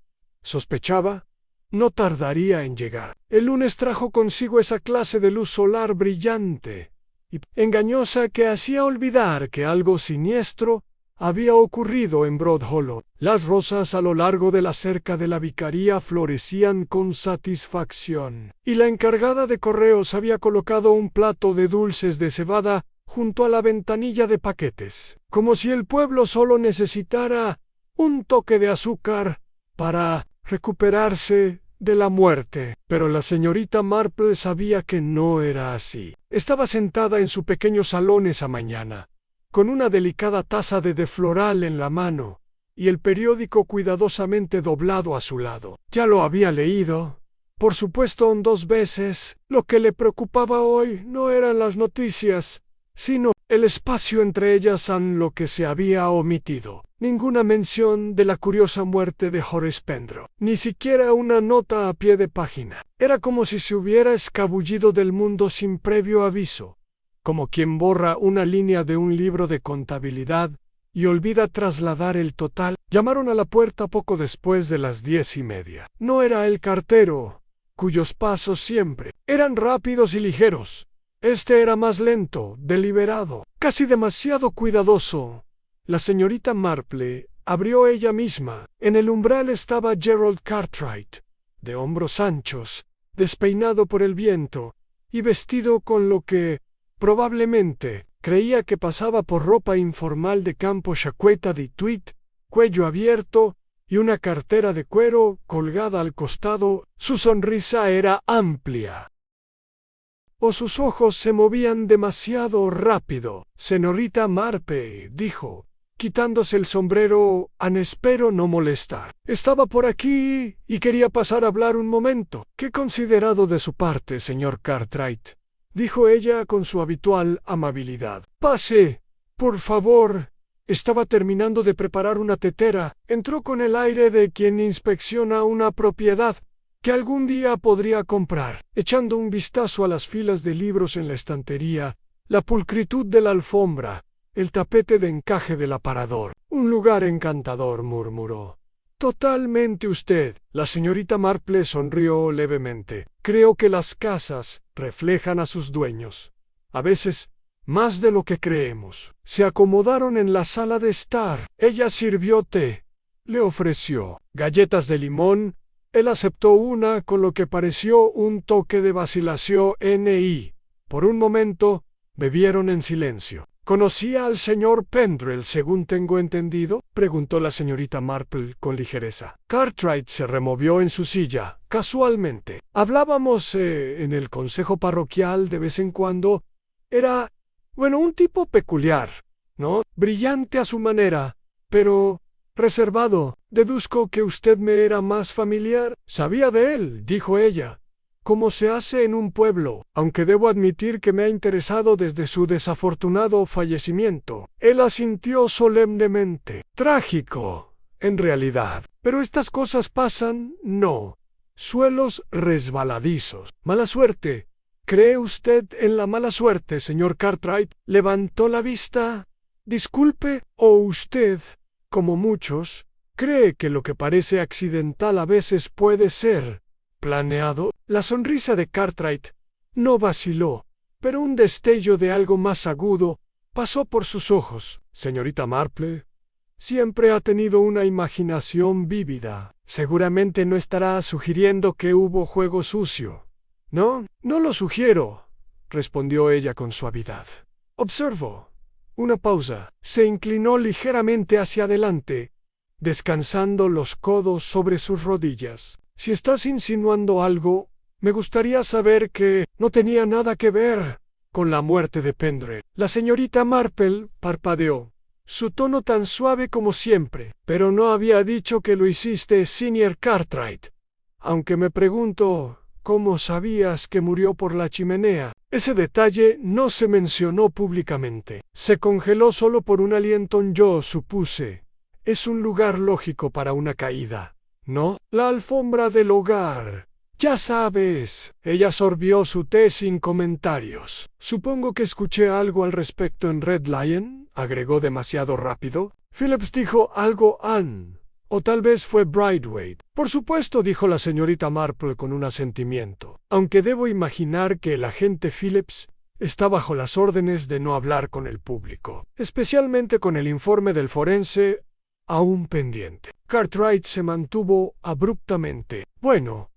S1: sospechaba, no tardaría en llegar. El lunes trajo consigo esa clase de luz solar brillante y engañosa que hacía olvidar que algo siniestro había ocurrido en Broad Hollow. Las rosas a lo largo de la cerca de la vicaría florecían con satisfacción, y la encargada de correos había colocado un plato de dulces de cebada junto a la ventanilla de paquetes, como si el pueblo solo necesitara un toque de azúcar para recuperarse de la muerte. Pero la señorita Marple sabía que no era así. Estaba sentada en su pequeño salón esa mañana, con una delicada taza de té floral en la mano y el periódico cuidadosamente doblado a su lado. Ya lo había leído, por supuesto 2 veces. Lo que le preocupaba hoy no eran las noticias, sino el espacio entre ellas en lo que se había omitido. Ninguna mención de la curiosa muerte de Horace Pendrell, ni siquiera una nota a pie de página. Era como si se hubiera escabullido del mundo sin previo aviso, como quien borra una línea de un libro de contabilidad y olvida trasladar el total. Llamaron a la puerta poco después de las 10:30. No era el cartero, cuyos pasos siempre eran rápidos y ligeros. Este era más lento, deliberado, casi demasiado cuidadoso. La señorita Marple abrió ella misma. En el umbral estaba Gerald Cartwright, de hombros anchos, despeinado por el viento, y vestido con lo que, probablemente, creía que pasaba por ropa informal de campo, chaqueta de tweed, cuello abierto, y una cartera de cuero colgada al costado. Su sonrisa era amplia, o sus ojos se movían demasiado rápido. Señorita Marple, dijo, quitándose el sombrero, espero no molestar. Estaba por aquí y quería pasar a hablar un momento. Qué considerado de su parte, señor Cartwright, dijo ella con su habitual amabilidad. Pase, por favor. Estaba terminando de preparar una tetera. Entró con el aire de quien inspecciona una propiedad que algún día podría comprar, echando un vistazo a las filas de libros en la estantería, la pulcritud de la alfombra, el tapete de encaje del aparador. Un lugar encantador, murmuró. Totalmente usted. La señorita Marple sonrió levemente. Creo que las casas reflejan a sus dueños. A veces, más de lo que creemos. Se acomodaron en la sala de estar. Ella sirvió té. Le ofreció galletas de limón. Él aceptó una con lo que pareció un toque de vacilación. Por un momento, bebieron en silencio. ¿Conocía al señor Pendrell, según tengo entendido?, preguntó la señorita Marple con ligereza. Cartwright se removió en su silla, casualmente. Hablábamos en el consejo parroquial de vez en cuando. Era, un tipo peculiar, ¿no? Brillante a su manera, pero reservado. Deduzco que usted me era más familiar. Sabía de él, dijo ella, como se hace en un pueblo, aunque debo admitir que me ha interesado desde su desafortunado fallecimiento. Él asintió solemnemente. Trágico, en realidad. Pero estas cosas pasan, ¿no? Suelos resbaladizos. Mala suerte. ¿Cree usted en la mala suerte, señor Cartwright? Levantó la vista. Disculpe, ¿o usted, como muchos, cree que lo que parece accidental a veces puede ser planeado? La sonrisa de Cartwright no vaciló, pero un destello de algo más agudo pasó por sus ojos. Señorita Marple, siempre ha tenido una imaginación vívida. Seguramente no estará sugiriendo que hubo juego sucio. No, no lo sugiero, respondió ella con suavidad. Observo. Una pausa. Se inclinó ligeramente hacia adelante, descansando los codos sobre sus rodillas. Si estás insinuando algo, me gustaría saber que no tenía nada que ver con la muerte de Pendrell. La señorita Marple parpadeó, su tono tan suave como siempre. Pero no había dicho que lo hiciste, Senior Cartwright. Aunque me pregunto, ¿cómo sabías que murió por la chimenea? Ese detalle no se mencionó públicamente. Se congeló solo por un aliento. Yo supuse. Es un lugar lógico para una caída, ¿no? La alfombra del hogar. Ya sabes. Ella sorbió su té sin comentarios. Supongo que escuché algo al respecto en Red Lion, agregó demasiado rápido. Phillips dijo algo, Anne. O tal vez fue Brightway. Por supuesto, dijo la señorita Marple con un asentimiento. Aunque debo imaginar que el agente Phillips está bajo las órdenes de no hablar con el público, especialmente con el informe del forense aún pendiente. Cartwright se mantuvo abruptamente. Bueno,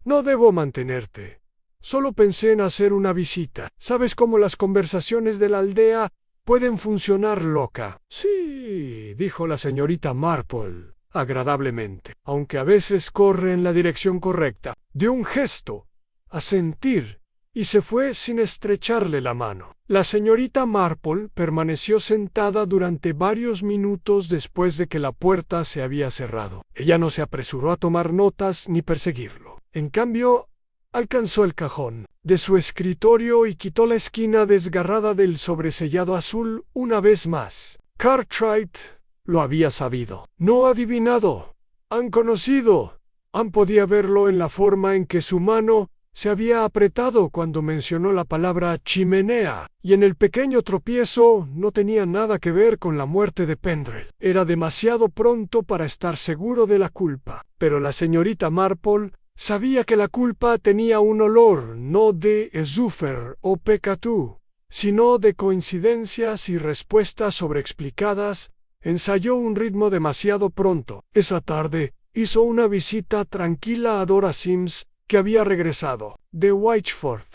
S1: no debo mantenerte. Solo pensé en hacer una visita. ¿Sabes cómo las conversaciones de la aldea pueden funcionar loca? Sí, dijo la señorita Marple agradablemente, aunque a veces corre en la dirección correcta. Dio un gesto, asentir, y se fue sin estrecharle la mano. La señorita Marple permaneció sentada durante varios minutos después de que la puerta se había cerrado. Ella no se apresuró a tomar notas ni perseguirlo. En cambio, alcanzó el cajón de su escritorio y quitó la esquina desgarrada del sobresellado azul una vez más. Cartwright lo había sabido. No adivinado. Han conocido. Han podía verlo en la forma en que su mano se había apretado cuando mencionó la palabra chimenea, y en el pequeño tropiezo no tenía nada que ver con la muerte de Pendrell. Era demasiado pronto para estar seguro de la culpa, pero la señorita Marple sabía que la culpa tenía un olor no de azufre o pecatú, sino de coincidencias y respuestas sobreexplicadas. Ensayó un ritmo demasiado pronto. Esa tarde hizo una visita tranquila a Dora Sims, que había regresado de Whiteford,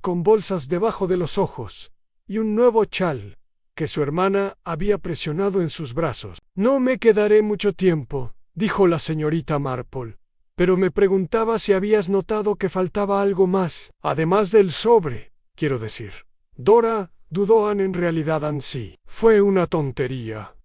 S1: con bolsas debajo de los ojos y un nuevo chal que su hermana había presionado en sus brazos. No me quedaré mucho tiempo, dijo la señorita Marple, pero me preguntaba si habías notado que faltaba algo más, además del sobre, quiero decir. Dora dudó. En realidad, sí. Fue una tontería,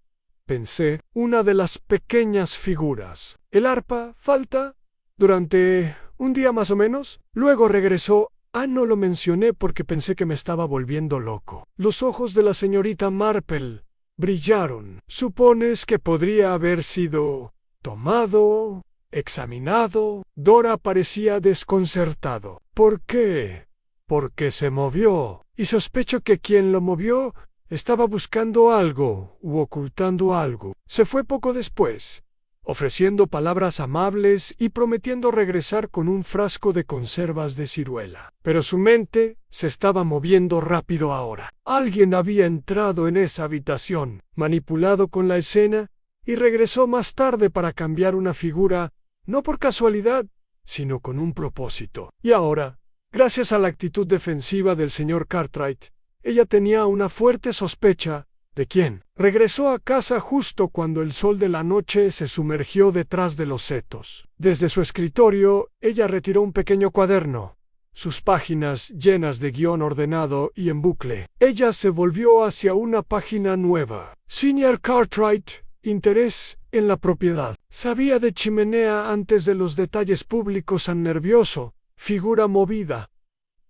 S1: pensé, una de las pequeñas figuras. El arpa falta durante un día más o menos. Luego regresó. No lo mencioné porque pensé que me estaba volviendo loco. Los ojos de la señorita Marple brillaron. ¿Supones que podría haber sido tomado, examinado? Dora parecía desconcertado. ¿Por qué? Porque se movió. Y sospecho que quien lo movió estaba buscando algo u ocultando algo. Se fue poco después, ofreciendo palabras amables y prometiendo regresar con un frasco de conservas de ciruela. Pero su mente se estaba moviendo rápido ahora. Alguien había entrado en esa habitación, manipulado con la escena, y regresó más tarde para cambiar una figura, no por casualidad, sino con un propósito. Y ahora, gracias a la actitud defensiva del señor Cartwright, ella tenía una fuerte sospecha. ¿De quién? Regresó a casa justo cuando el sol de la noche se sumergió detrás de los setos. Desde su escritorio, ella retiró un pequeño cuaderno, sus páginas llenas de guión ordenado y en bucle. Ella se volvió hacia una página nueva. Senior Cartwright, interés en la propiedad. Sabía de chimenea antes de los detalles públicos. Nervioso, figura movida.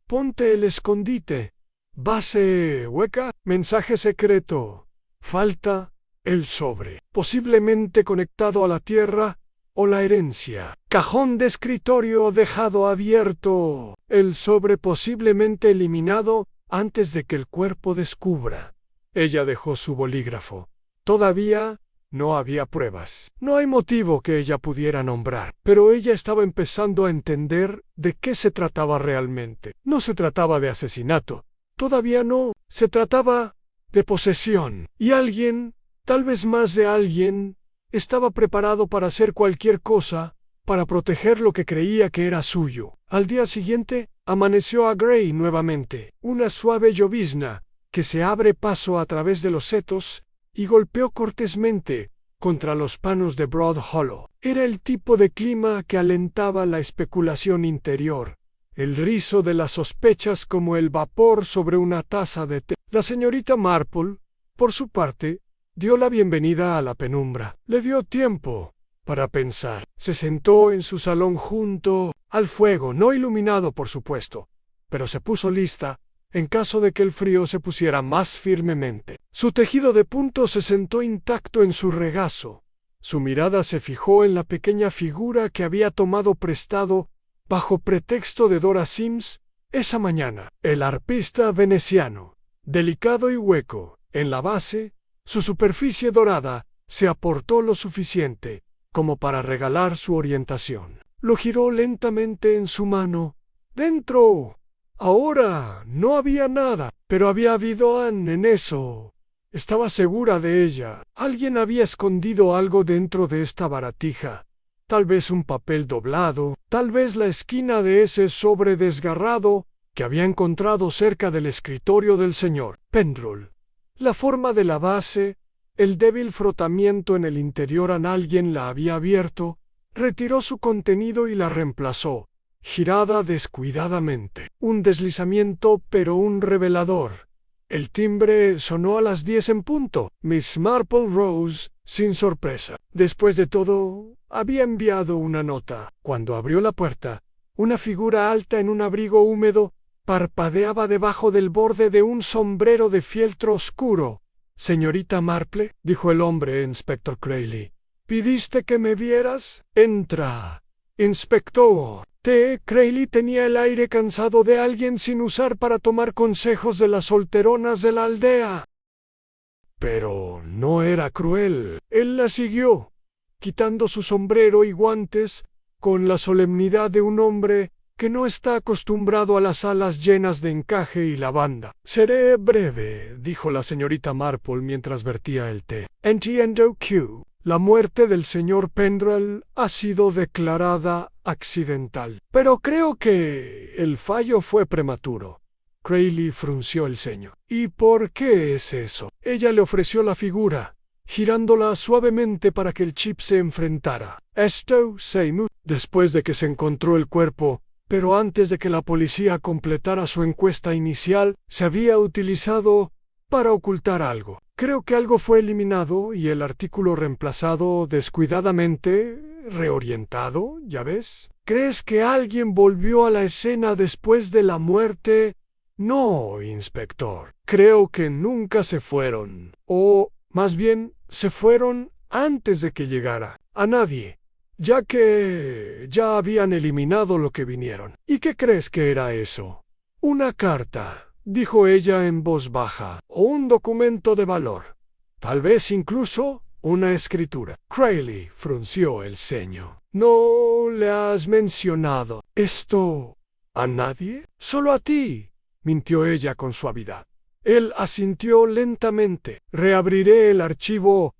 S1: Ponte el escondite. Base hueca, mensaje secreto. Falta el sobre, posiblemente conectado a la tierra o la herencia. Cajón de escritorio dejado abierto. El sobre posiblemente eliminado antes de que el cuerpo descubra. Ella dejó su bolígrafo. Todavía no había pruebas. No hay motivo que ella pudiera nombrar, pero ella estaba empezando a entender de qué se trataba realmente. No se trataba de asesinato. Todavía no. Se trataba de posesión. Y alguien, tal vez más de alguien, estaba preparado para hacer cualquier cosa para proteger lo que creía que era suyo. Al día siguiente, amaneció a Gray nuevamente. Una suave llovizna, que se abre paso a través de los setos, y golpeó cortésmente contra los panos de Broad Hollow. Era el tipo de clima que alentaba la especulación interior, el rizo de las sospechas como el vapor sobre una taza de té. La señorita Marple, por su parte, dio la bienvenida a la penumbra. Le dio tiempo para pensar. Se sentó en su salón junto al fuego, no iluminado por supuesto, pero se puso lista en caso de que el frío se pusiera más firmemente. Su tejido de punto se sentó intacto en su regazo. Su mirada se fijó en la pequeña figura que había tomado prestado bajo pretexto de Dora Sims esa mañana. El arpista veneciano, delicado y hueco, en la base, su superficie dorada se aportó lo suficiente como para regalar su orientación. Lo giró lentamente en su mano. ¡Dentro! Ahora no había nada, pero había habido en eso. Estaba segura de ella. Alguien había escondido algo dentro de esta baratija. Tal vez un papel doblado, tal vez la esquina de ese sobre desgarrado que había encontrado cerca del escritorio del señor Penrose. La forma de la base, el débil frotamiento en el interior alguien la había abierto, retiró su contenido y la reemplazó, girada descuidadamente. Un deslizamiento, pero un revelador. El timbre sonó a las 10 en punto. Miss Marple rose, sin sorpresa. Después de todo, había enviado una nota. Cuando abrió la puerta, una figura alta en un abrigo húmedo parpadeaba debajo del borde de un sombrero de fieltro oscuro. «Señorita Marple», dijo el hombre, Inspector Creeley. «¿Pidiste que me vieras? Entra». «Inspector». Creeley tenía el aire cansado de alguien sin usar para tomar consejos de las solteronas de la aldea. Pero no era cruel. Él la siguió, quitando su sombrero y guantes, con la solemnidad de un hombre que no está acostumbrado a las salas llenas de encaje y lavanda. «Seré breve», dijo la señorita Marple mientras vertía el té. «Entiendo que la muerte del señor Penrose ha sido declarada accidental. Pero creo que el fallo fue prematuro». Creeley frunció el ceño. «¿Y por qué es eso?» Ella le ofreció la figura, girándola suavemente para que el chip se enfrentara. «Esto, Seymour, después de que se encontró el cuerpo, pero antes de que la policía completara su encuesta inicial, se había utilizado para ocultar algo. Creo que algo fue eliminado y el artículo reemplazado descuidadamente, reorientado, ¿ya ves? ¿Crees que alguien volvió a la escena después de la muerte? No, inspector. Creo que nunca se fueron. O, más bien, se fueron antes de que llegara. A nadie. Ya que ya habían eliminado lo que vinieron. ¿Y qué crees que era eso? Una carta, dijo ella en voz baja, o un documento de valor. Tal vez incluso una escritura. Creeley frunció el ceño. ¿No le has mencionado esto a nadie? Solo a ti, mintió ella con suavidad. Él asintió lentamente. Reabriré el archivo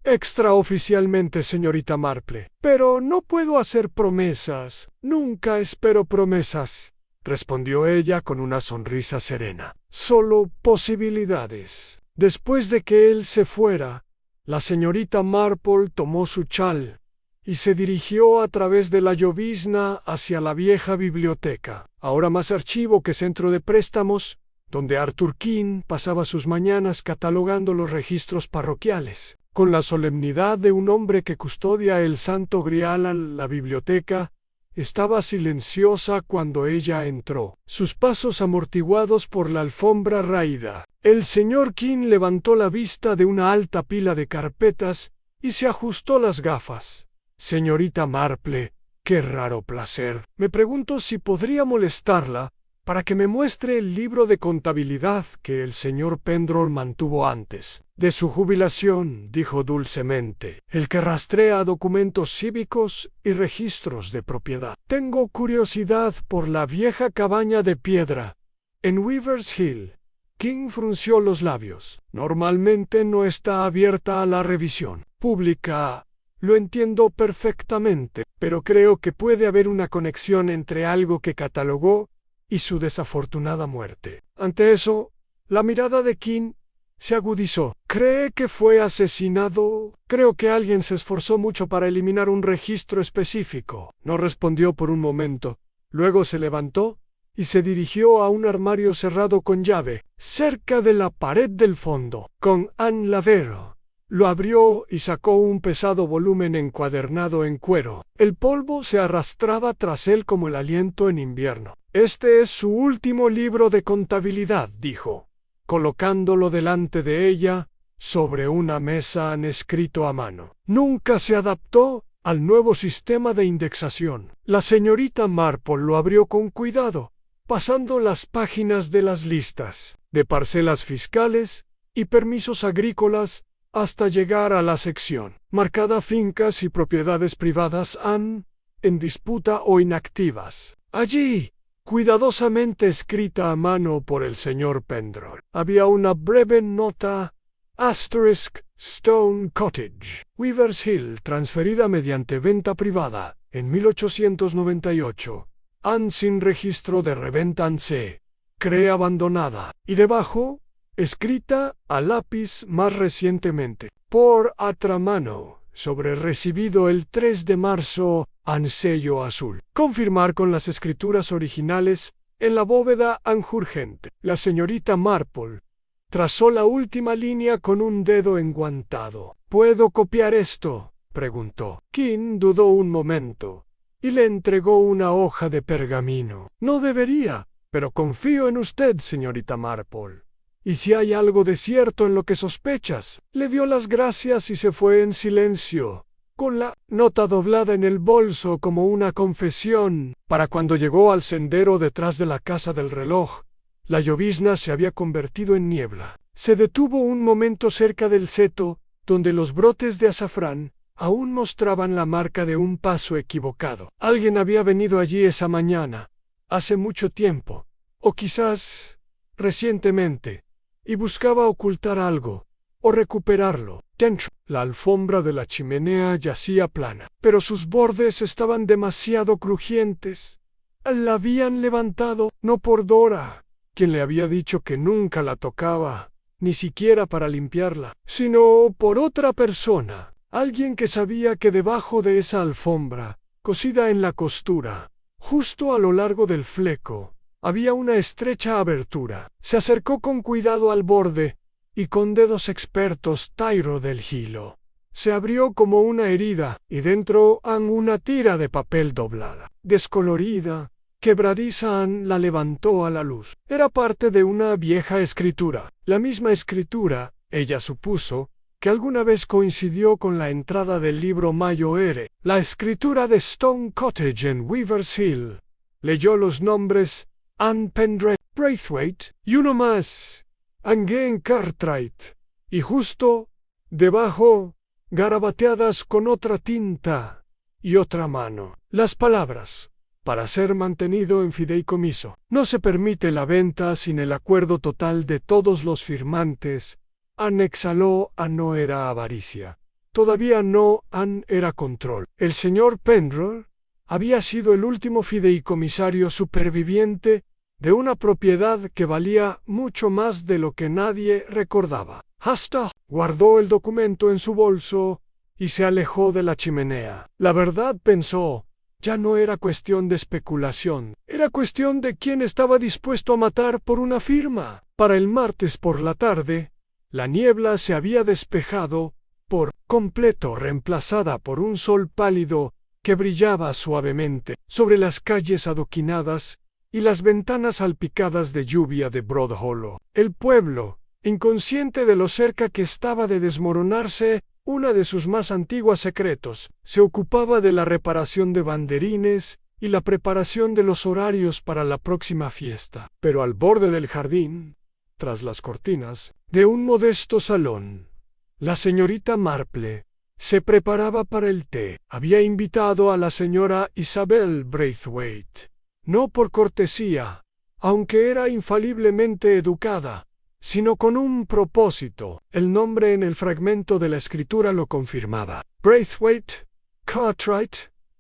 S1: extraoficialmente, señorita Marple. Pero no puedo hacer promesas. Nunca espero promesas, respondió ella con una sonrisa serena. Solo posibilidades. Después de que él se fuera, la señorita Marple tomó su chal y se dirigió a través de la llovizna hacia la vieja biblioteca, ahora más archivo que centro de préstamos, donde Arthur King pasaba sus mañanas catalogando los registros parroquiales. Con la solemnidad de un hombre que custodia el Santo Grial, la biblioteca estaba silenciosa cuando ella entró, sus pasos amortiguados por la alfombra raída. El señor King levantó la vista de una alta pila de carpetas y se ajustó las gafas. «Señorita Marple, qué raro placer. Me pregunto si podría molestarla para que me muestre el libro de contabilidad que el señor Penrose mantuvo antes de su jubilación», dijo dulcemente, «el que rastrea documentos cívicos y registros de propiedad. Tengo curiosidad por la vieja cabaña de piedra en Weaver's Hill. King frunció los labios. Normalmente no está abierta a la revisión pública. Lo entiendo perfectamente, pero creo que puede haber una conexión entre algo que catalogó y su desafortunada muerte. Ante eso, la mirada de King se agudizó. ¿Cree que fue asesinado? Creo que alguien se esforzó mucho para eliminar un registro específico. No respondió por un momento. Luego se levantó y se dirigió a un armario cerrado con llave, cerca de la pared del fondo, con Anne Lavero. Lo abrió y sacó un pesado volumen encuadernado en cuero. El polvo se arrastraba tras él como el aliento en invierno. Este es su último libro de contabilidad, dijo, colocándolo delante de ella sobre una mesa escrito a mano. Nunca se adaptó al nuevo sistema de indexación. La señorita Marple lo abrió con cuidado, pasando las páginas de las listas de parcelas fiscales y permisos agrícolas hasta llegar a la sección marcada fincas y propiedades privadas en disputa o inactivas. Allí, cuidadosamente escrita a mano por el señor Pendrell, había una breve nota Stone Cottage, Weavers Hill, transferida mediante venta privada en 1898. Sin registro de reventa C. Cree abandonada. Y debajo, escrita a lápiz más recientemente, por mano, sobre recibido el 3 de marzo, en sello azul. Confirmar con las escrituras originales en la bóveda urgente. La señorita Marple trazó la última línea con un dedo enguantado. ¿Puedo copiar esto?, preguntó. King dudó un momento y le entregó una hoja de pergamino. No debería, pero confío en usted, señorita Marple. Y si hay algo de cierto en lo que sospechas. Le dio las gracias y se fue en silencio, con la nota doblada en el bolso como una confesión. Para cuando llegó al sendero detrás de la casa del reloj, la llovizna se había convertido en niebla. Se detuvo un momento cerca del seto, donde los brotes de azafrán aún mostraban la marca de un paso equivocado. Alguien había venido allí esa mañana, hace mucho tiempo, o quizás recientemente, y buscaba ocultar algo, o recuperarlo. Dentro, la alfombra de la chimenea yacía plana, pero sus bordes estaban demasiado crujientes. La habían levantado, no por Dora, quien le había dicho que nunca la tocaba, ni siquiera para limpiarla, sino por otra persona. Alguien que sabía que debajo de esa alfombra, cosida en la costura, justo a lo largo del fleco, había una estrecha abertura. Se acercó con cuidado al borde, y con dedos expertos tiró del hilo. Se abrió como una herida, y dentro una tira de papel doblada, descolorida, quebradiza. La levantó a la luz. Era parte de una vieja escritura. La misma escritura, ella supuso, que alguna vez coincidió con la entrada del libro Mayo R. La escritura de Stone Cottage en Weavers Hill. Leyó los nombres Anne Pendrell Braithwaite y uno más, Anne Cartwright, y justo debajo, garabateadas con otra tinta y otra mano, las palabras: para ser mantenido en fideicomiso. No se permite la venta sin el acuerdo total de todos los firmantes. Exhaló. No era avaricia. Todavía no era control. El señor Pendrell había sido el último fideicomisario superviviente de una propiedad que valía mucho más de lo que nadie recordaba. Hasta guardó el documento en su bolso y se alejó de la chimenea. La verdad, pensó, ya no era cuestión de especulación. Era cuestión de quién estaba dispuesto a matar por una firma. Para el martes por la tarde, la niebla se había despejado por completo, reemplazada por un sol pálido que brillaba suavemente sobre las calles adoquinadas y las ventanas salpicadas de lluvia de Broad Hollow. El pueblo, inconsciente de lo cerca que estaba de desmoronarse una de sus más antiguos secretos, se ocupaba de la reparación de banderines y la preparación de los horarios para la próxima fiesta. Pero al borde del jardín, tras las cortinas de un modesto salón, la señorita Marple se preparaba para el té. Había invitado a la señora Isabel Braithwaite, no por cortesía, aunque era infaliblemente educada, sino con un propósito. El nombre en el fragmento de la escritura lo confirmaba. Braithwaite, Cartwright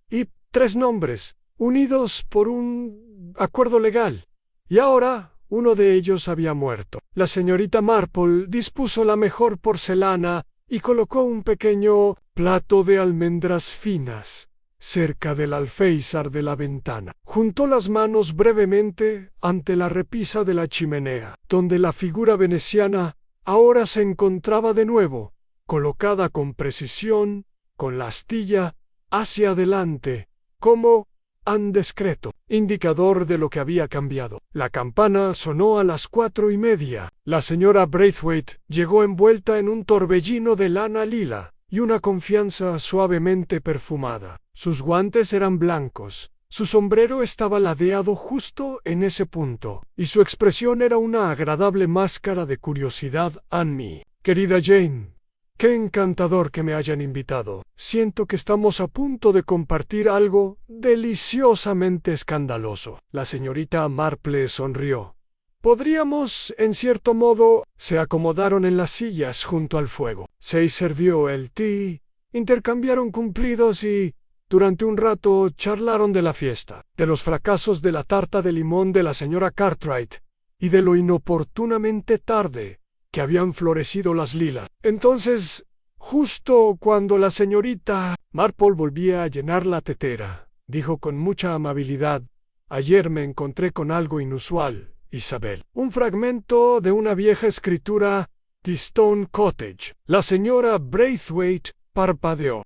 S1: y 3 nombres, unidos por un acuerdo legal. Y ahora uno de ellos había muerto. La señorita Marple dispuso la mejor porcelana y colocó un pequeño plato de almendras finas cerca del alféizar de la ventana. Juntó las manos brevemente ante la repisa de la chimenea, donde la figura veneciana ahora se encontraba de nuevo, colocada con precisión, con la astilla hacia adelante, como andescreto, indicador de lo que había cambiado. La campana sonó a las 4:30. La señora Braithwaite llegó envuelta en un torbellino de lana lila y una confianza suavemente perfumada. Sus guantes eran blancos, su sombrero estaba ladeado justo en ese punto, y su expresión era una agradable máscara de curiosidad en mí. Querida Jane, qué encantador que me hayan invitado. Siento que estamos a punto de compartir algo deliciosamente escandaloso. La señorita Marple sonrió. Podríamos, en cierto modo. Se acomodaron en las sillas junto al fuego. Se sirvió el té, intercambiaron cumplidos y, durante un rato, charlaron de la fiesta, de los fracasos de la tarta de limón de la señora Cartwright y de lo inoportunamente tarde que habían florecido las lilas. Entonces, justo cuando la señorita Marple volvía a llenar la tetera, dijo con mucha amabilidad: «Ayer me encontré con algo inusual, Isabel. Un fragmento de una vieja escritura de Stone Cottage». La señora Braithwaite parpadeó.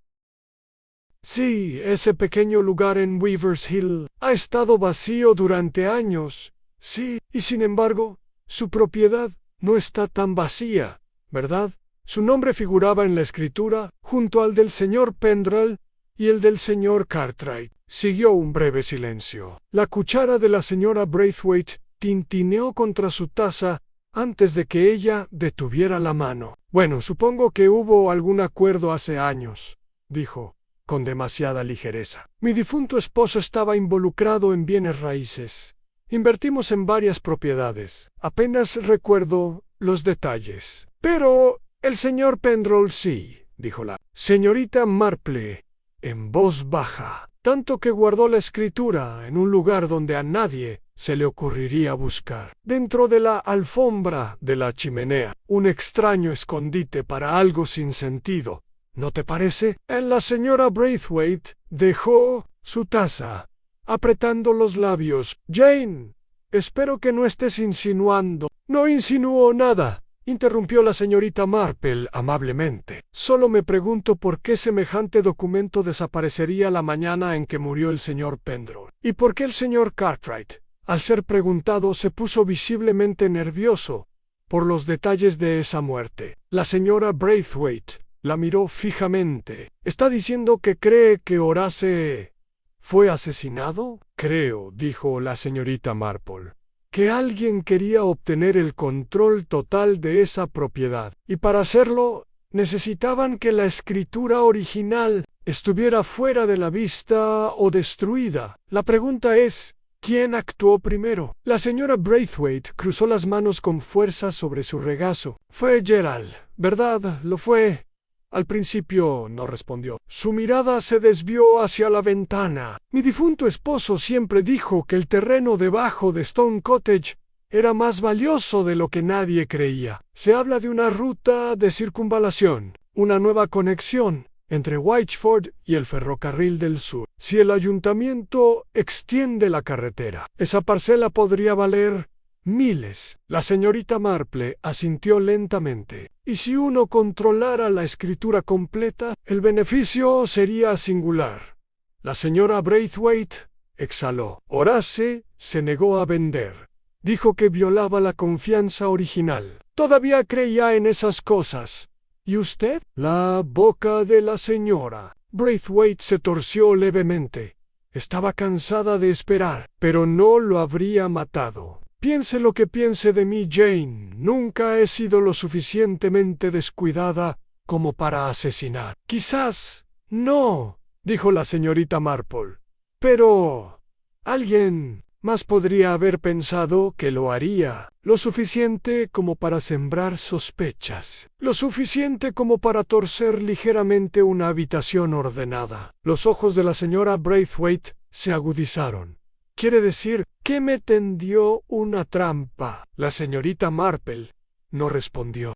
S1: «Sí, ese pequeño lugar en Weaver's Hill ha estado vacío durante años. Sí, y sin embargo, su propiedad no está tan vacía, ¿verdad? Su nombre figuraba en la escritura junto al del señor Pendrell y el del señor Cartwright». Siguió un breve silencio. La cuchara de la señora Braithwaite tintineó contra su taza antes de que ella detuviera la mano. «Bueno, supongo que hubo algún acuerdo hace años», dijo, con demasiada ligereza. «Mi difunto esposo estaba involucrado en bienes raíces. Invertimos en varias propiedades. Apenas recuerdo los detalles. Pero el señor Pendrell sí», dijo la señorita Marple, en voz baja, tanto que guardó la escritura en un lugar donde a nadie se le ocurriría buscar. Dentro de la alfombra de la chimenea, un extraño escondite para algo sin sentido, ¿no te parece? La señora Braithwaite dejó su taza, apretando los labios. «Jane, espero que no estés insinuando». «No insinuó nada», interrumpió la señorita Marple amablemente. «Solo me pregunto por qué semejante documento desaparecería la mañana en que murió el señor Pendrell. ¿Y por qué el señor Cartwright, al ser preguntado, se puso visiblemente nervioso por los detalles de esa muerte?» La señora Braithwaite la miró fijamente. «¿Está diciendo que cree que Horace fue asesinado?» «Creo», dijo la señorita Marple, «que alguien quería obtener el control total de esa propiedad, y para hacerlo necesitaban que la escritura original estuviera fuera de la vista o destruida. La pregunta es, ¿quién actuó primero?» La señora Braithwaite cruzó las manos con fuerza sobre su regazo. «Fue Gerald, ¿verdad? Lo fue». Al principio no respondió. Su mirada se desvió hacia la ventana. «Mi difunto esposo siempre dijo que el terreno debajo de Stone Cottage era más valioso de lo que nadie creía. Se habla de una ruta de circunvalación, una nueva conexión entre Whiteford y el ferrocarril del sur. Si el ayuntamiento extiende la carretera, esa parcela podría valer miles». La señorita Marple asintió lentamente. «Y si uno controlara la escritura completa, el beneficio sería singular». La señora Braithwaite exhaló. «Horace se negó a vender. Dijo que violaba la confianza original. Todavía creía en esas cosas. ¿Y usted?» La boca de la señora Braithwaite se torció levemente. Estaba cansada de esperar, pero no lo habría matado. «Piense lo que piense de mí, Jane, nunca he sido lo suficientemente descuidada como para asesinar». «Quizás no», dijo la señorita Marple, «pero alguien más podría haber pensado que lo haría». lo suficiente como para sembrar sospechas, lo suficiente como para torcer ligeramente una habitación ordenada. Los ojos de la señora Braithwaite se agudizaron. «Quiere decir que me tendió una trampa». La señorita Marple no respondió.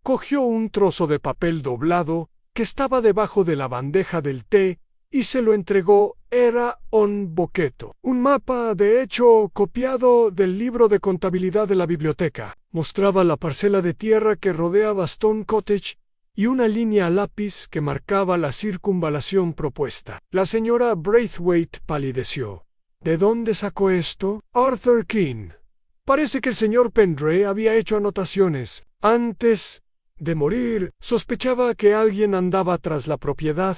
S1: Cogió un trozo de papel doblado que estaba debajo de la bandeja del té y se lo entregó. Era un boceto, un mapa de hecho copiado del libro de contabilidad de la biblioteca. Mostraba la parcela de tierra que rodeaba Stone Cottage y una línea a lápiz que marcaba la circunvalación propuesta. La señora Braithwaite palideció. ¿De dónde sacó esto? Arthur King. Parece que el señor Pendray había hecho anotaciones. Antes de morir, sospechaba que alguien andaba tras la propiedad,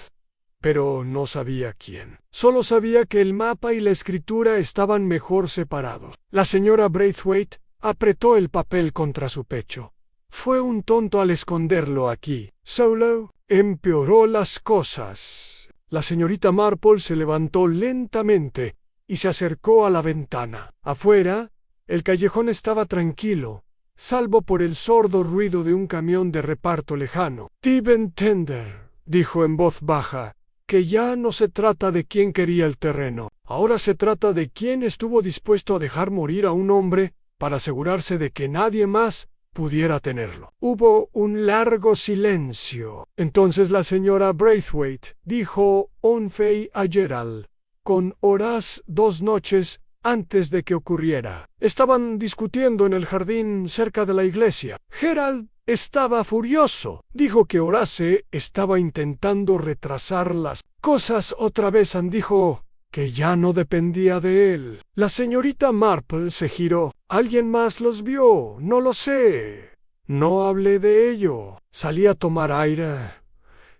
S1: pero no sabía quién. Solo sabía que el mapa y la escritura estaban mejor separados. La señora Braithwaite apretó el papel contra su pecho. Fue un tonto al esconderlo aquí. Solo empeoró las cosas. La señorita Marple se levantó lentamente y se acercó a la ventana. Afuera, el callejón estaba tranquilo, salvo por el sordo ruido de un camión de reparto lejano. «Deben entender», dijo en voz baja, «que ya no se trata de quién quería el terreno. Ahora se trata de quién estuvo dispuesto a dejar morir a un hombre para asegurarse de que nadie más pudiera tenerlo». Hubo un largo silencio. Entonces la señora Braithwaite dijo un fe a Gerald, con horas 2 noches antes de que ocurriera. Estaban discutiendo en el jardín cerca de la iglesia. Gerald estaba furioso. Dijo que Horace estaba intentando retrasar las cosas otra vez. Dijo que ya no dependía de él. La señorita Marple se giró. «¿Alguien más los vio? No lo sé. No hablé de ello. Salí a tomar aire.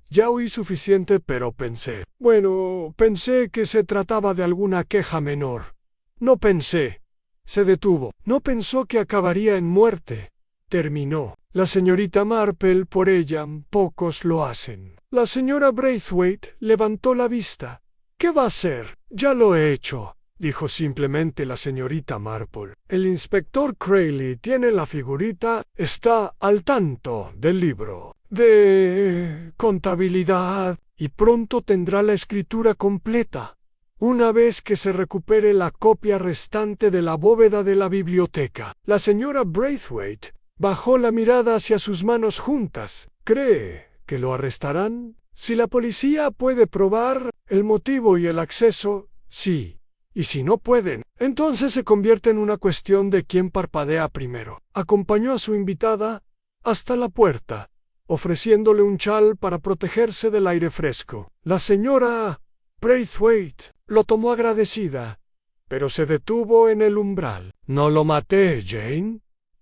S1: Ya oí suficiente, pero pensé que se trataba de alguna queja menor. No pensé». Se detuvo. No pensó que acabaría en muerte. Terminó. La señorita Marple, por ella, pocos lo hacen. La señora Braithwaite levantó la vista. «¿Qué va a hacer?» «Ya lo he hecho», dijo simplemente la señorita Marple. «El inspector Crayley tiene la figurita, está al tanto del libro de contabilidad y pronto tendrá la escritura completa. Una vez que se recupere la copia restante de la bóveda de la biblioteca». La señora Braithwaite bajó la mirada hacia sus manos juntas. «¿Cree que lo arrestarán?» «Si la policía puede probar el motivo y el acceso, sí. Y si no pueden, entonces se convierte en una cuestión de quién parpadea primero». Acompañó a su invitada hasta la puerta, ofreciéndole un chal para protegerse del aire fresco. La señora Braithwaite lo tomó agradecida, pero se detuvo en el umbral. «No lo maté, Jane,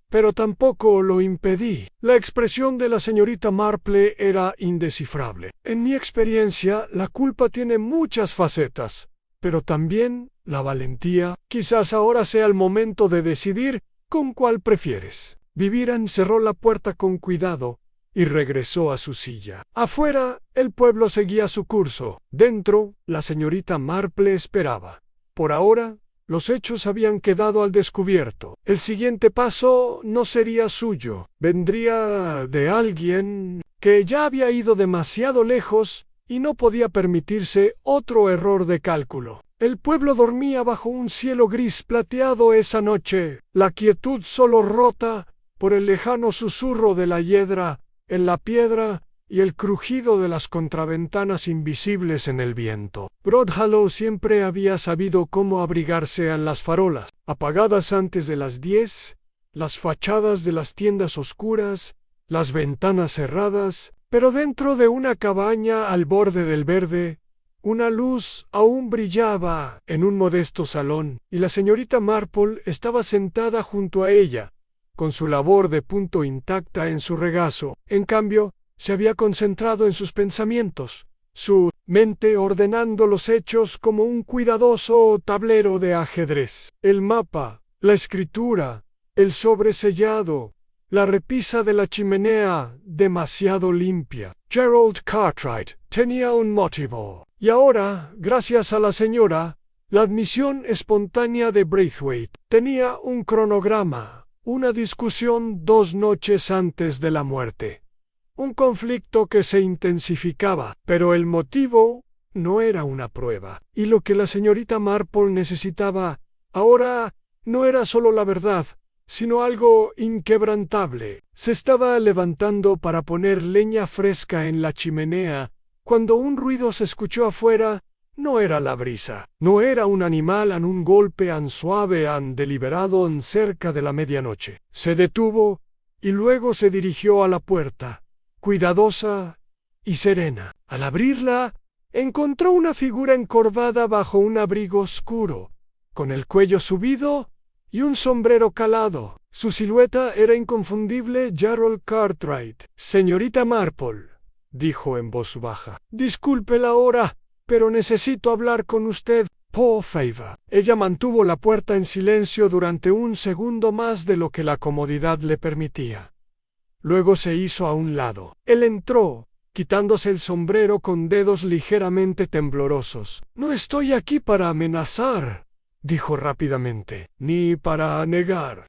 S1: pero tampoco lo impedí». La expresión de la señorita Marple era indescifrable. «En mi experiencia, la culpa tiene muchas facetas, pero también la valentía. Quizás ahora sea el momento de decidir con cuál prefieres». Viviran cerró la puerta con cuidado y regresó a su silla. Afuera, el pueblo seguía su curso. Dentro, la señorita Marple esperaba. Por ahora, los hechos habían quedado al descubierto. El siguiente paso no sería suyo. Vendría de alguien que ya había ido demasiado lejos y no podía permitirse otro error de cálculo. El pueblo dormía bajo un cielo gris plateado esa noche, la quietud solo rota por el lejano susurro de la hiedra en la piedra y el crujido de las contraventanas invisibles en el viento. Broadhallow siempre había sabido cómo abrigarse en las farolas, apagadas antes de las 10, las fachadas de las tiendas oscuras, las ventanas cerradas, pero dentro de una cabaña al borde del verde, una luz aún brillaba en un modesto salón, y la señorita Marple estaba sentada junto a ella, con su labor de punto intacta en su regazo. En cambio, se había concentrado en sus pensamientos, su mente ordenando los hechos como un cuidadoso tablero de ajedrez. El mapa, la escritura, el sobresellado, la repisa de la chimenea demasiado limpia. Gerald Cartwright tenía un motivo. Y ahora, gracias a la señora, la admisión espontánea de Braithwaite tenía un cronograma, Una discusión 2 noches antes de la muerte. Un conflicto que se intensificaba, pero el motivo no era una prueba. Y lo que la señorita Marple necesitaba ahora no era solo la verdad, sino algo inquebrantable. Se estaba levantando para poner leña fresca en la chimenea, cuando un ruido se escuchó afuera. No era la brisa, no era un animal en un golpe tan suave, tan deliberado en cerca de la medianoche. Se detuvo y luego se dirigió a la puerta, cuidadosa y serena. Al abrirla, encontró una figura encorvada bajo un abrigo oscuro, con el cuello subido y un sombrero calado. Su silueta era inconfundible. Gerald Cartwright. «Señorita Marple», dijo en voz baja, «disculpe la hora, pero necesito hablar con usted, por favor». Ella mantuvo la puerta en silencio durante un segundo más de lo que la comodidad le permitía. Luego se hizo a un lado. Él entró, quitándose el sombrero con dedos ligeramente temblorosos. «No estoy aquí para amenazar», dijo rápidamente, «ni para negar.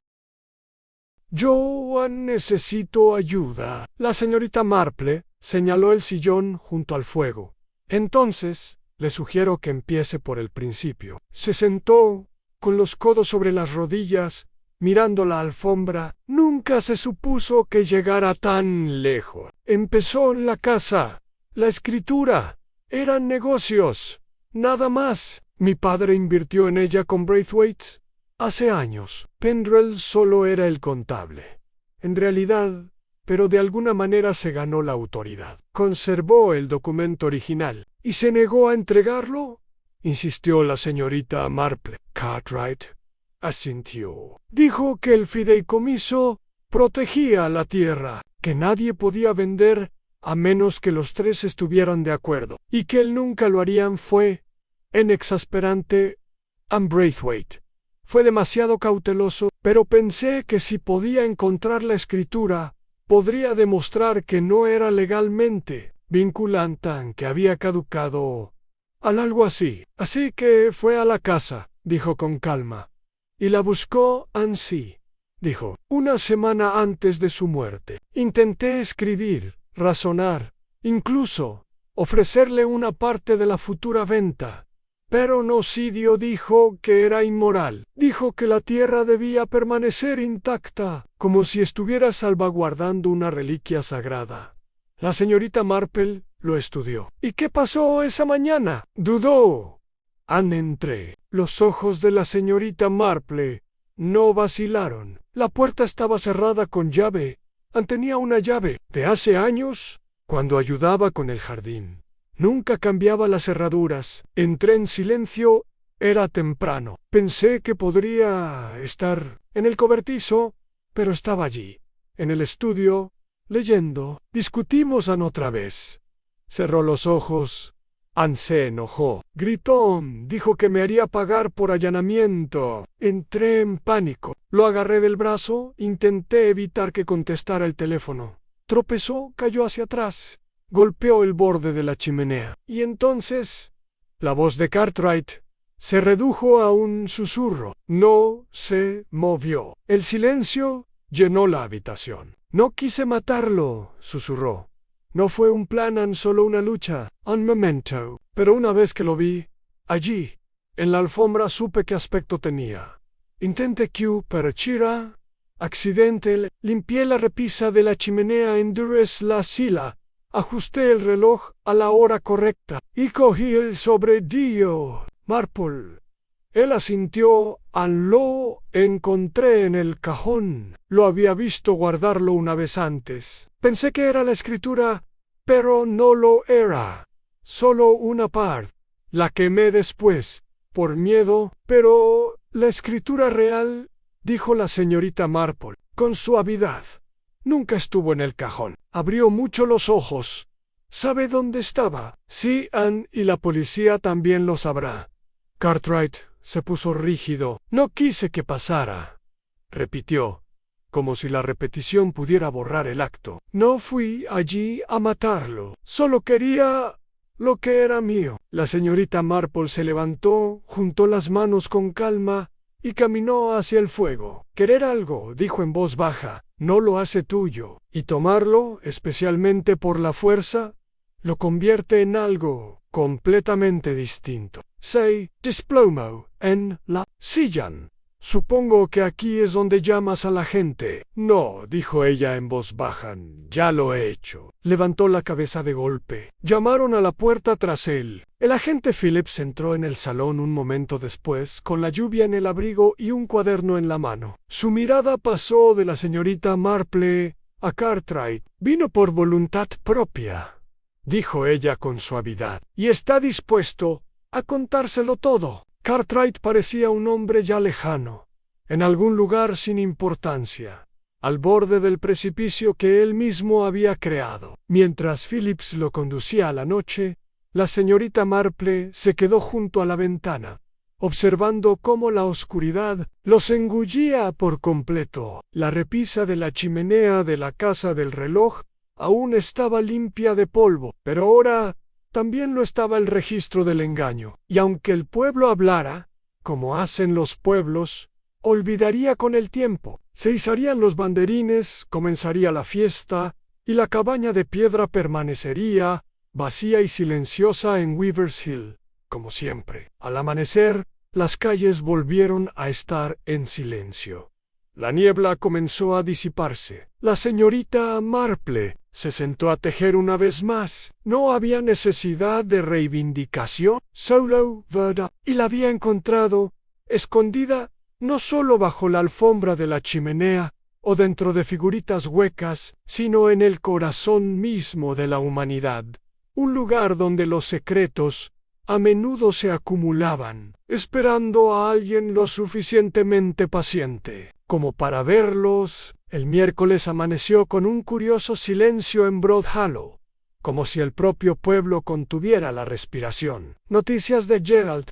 S1: Yo necesito ayuda». La señorita Marple señaló el sillón junto al fuego. «Entonces, le sugiero que empiece por el principio». Se sentó, con los codos sobre las rodillas, mirando la alfombra. Nunca se supuso que llegara tan lejos. Empezó en la casa. La escritura. Eran negocios. Nada más. Mi padre invirtió en ella con Braithwaite hace años. Pendrell solo era el contable. En realidad, pero de alguna manera se ganó la autoridad. Conservó el documento original. ¿Y se negó a entregarlo?, insistió la señorita Marple. Cartwright asintió. Dijo que el fideicomiso protegía la tierra, que nadie podía vender a menos que los tres estuvieran de acuerdo, y que él nunca lo harían. Fue en exasperante a Braithwaite. Fue demasiado cauteloso, pero pensé que si podía encontrar la escritura, podría demostrar que no era legalmente vinculante, que había caducado, algo así. Así que fue a la casa, dijo con calma, y la buscó ansí. Dijo, una semana antes de su muerte. Intenté escribir, razonar, incluso ofrecerle una parte de la futura venta. Pero Nocidio dijo que era inmoral. Dijo que la tierra debía permanecer intacta, como si estuviera salvaguardando una reliquia sagrada. La señorita Marple lo estudió. ¿Y qué pasó esa mañana? Dudó. Entré. Los ojos de la señorita Marple no vacilaron. La puerta estaba cerrada con llave. Tenía una llave de hace años, cuando ayudaba con el jardín. Nunca cambiaba las cerraduras. Entré en silencio. Era temprano. Pensé que podría estar en el cobertizo, pero estaba allí, en el estudio, leyendo. Discutimos otra vez. Cerró los ojos. Se enojó. Gritó. Dijo que me haría pagar por allanamiento. Entré en pánico. Lo agarré del brazo. Intenté evitar que contestara el teléfono. Tropezó, cayó hacia atrás. Golpeó el borde de la chimenea. Y entonces, la voz de Cartwright se redujo a un susurro. No se movió. El silencio llenó la habitación. No quise matarlo, susurró. No fue un plan, solo una lucha, un momento. Pero una vez que lo vi, allí, en la alfombra, supe qué aspecto tenía. Intenté que pareciera accidente. Limpié la repisa de la chimenea, endurece la sila. Ajusté el reloj a la hora correcta y cogí el sobredillo. Marple. Él asintió. Lo encontré en el cajón. Lo había visto guardarlo una vez antes. Pensé que era la escritura, pero no lo era. Solo una parte. La quemé después, por miedo. Pero la escritura real, dijo la señorita Marple, con suavidad, nunca estuvo en el cajón. Abrió mucho los ojos. ¿Sabe dónde estaba? Sí, y la policía también lo sabrá. Cartwright se puso rígido. No quise que pasara, repitió, como si la repetición pudiera borrar el acto. No fui allí a matarlo. Solo quería lo que era mío. La señorita Marple se levantó, juntó las manos con calma y caminó hacia el fuego. Querer algo, dijo en voz baja, no lo hace tuyo, y tomarlo, especialmente por la fuerza, lo convierte en algo completamente distinto. Se desplomó en la silla. Supongo que aquí es donde llamas a la gente. No, dijo ella en voz baja, ya lo he hecho. Levantó la cabeza de golpe. Llamaron a la puerta tras él. El agente Phillips entró en el salón un momento después, con la lluvia en el abrigo y un cuaderno en la mano. Su mirada pasó de la señorita Marple a Cartwright. Vino por voluntad propia, dijo ella con suavidad, y está dispuesto a contárselo todo. Cartwright parecía un hombre ya lejano, en algún lugar sin importancia, al borde del precipicio que él mismo había creado. Mientras Phillips lo conducía a la noche, la señorita Marple se quedó junto a la ventana, observando cómo la oscuridad los engullía por completo. La repisa de la chimenea de la casa del reloj aún estaba limpia de polvo, pero ahora también lo estaba el registro del engaño, y aunque el pueblo hablara, como hacen los pueblos, olvidaría con el tiempo. Se izarían los banderines, comenzaría la fiesta, y la cabaña de piedra permanecería vacía y silenciosa en Weaver's Hill, como siempre. Al amanecer, las calles volvieron a estar en silencio. La niebla comenzó a disiparse. La señorita Marple se sentó a tejer una vez más. No había necesidad de reivindicación, solo verdad, y la había encontrado, escondida, no solo bajo la alfombra de la chimenea o dentro de figuritas huecas, sino en el corazón mismo de la humanidad, un lugar donde los secretos a menudo se acumulaban, esperando a alguien lo suficientemente paciente como para verlos. El miércoles amaneció con un curioso silencio en Broad Hollow, como si el propio pueblo contuviera la respiración. Noticias de Gerald.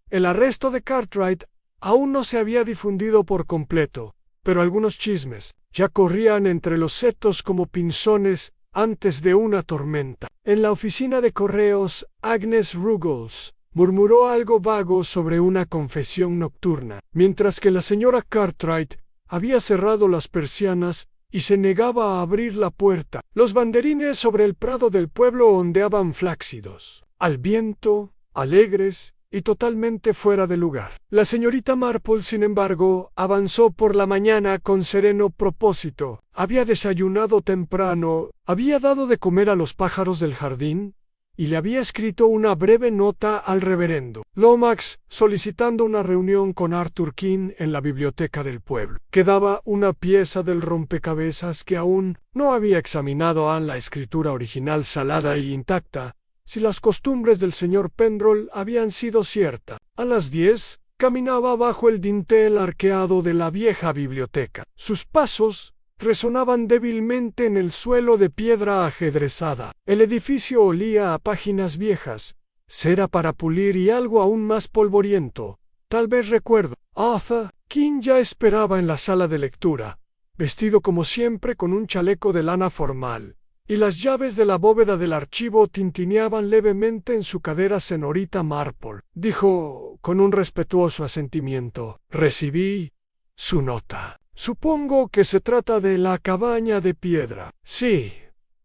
S1: El arresto de Cartwright aún no se había difundido por completo, pero algunos chismes ya corrían entre los setos como pinzones antes de una tormenta. En la oficina de correos, Agnes Ruggles murmuró algo vago sobre una confesión nocturna, mientras que la señora Cartwright había cerrado las persianas y se negaba a abrir la puerta. Los banderines sobre el prado del pueblo ondeaban flácidos, al viento, alegres y totalmente fuera de lugar. La señorita Marple, sin embargo, avanzó por la mañana con sereno propósito. Había desayunado temprano, había dado de comer a los pájaros del jardín, y le había escrito una breve nota al reverendo Lomax solicitando una reunión con Arthur King en la biblioteca del pueblo. Quedaba una pieza del rompecabezas que aún no había examinado Anne, la escritura original salada y intacta, si las costumbres del señor Pendrell habían sido ciertas. A las 10 caminaba bajo el dintel arqueado de la vieja biblioteca. Sus pasos resonaban débilmente en el suelo de piedra ajedrezada. El edificio olía a páginas viejas, cera para pulir y algo aún más polvoriento, tal vez recuerdo. Arthur King ya esperaba en la sala de lectura, vestido como siempre con un chaleco de lana formal, y las llaves de la bóveda del archivo tintineaban levemente en su cadera. Señorita Marple, dijo con un respetuoso asentimiento, recibí su nota. Supongo que se trata de la cabaña de piedra. Sí,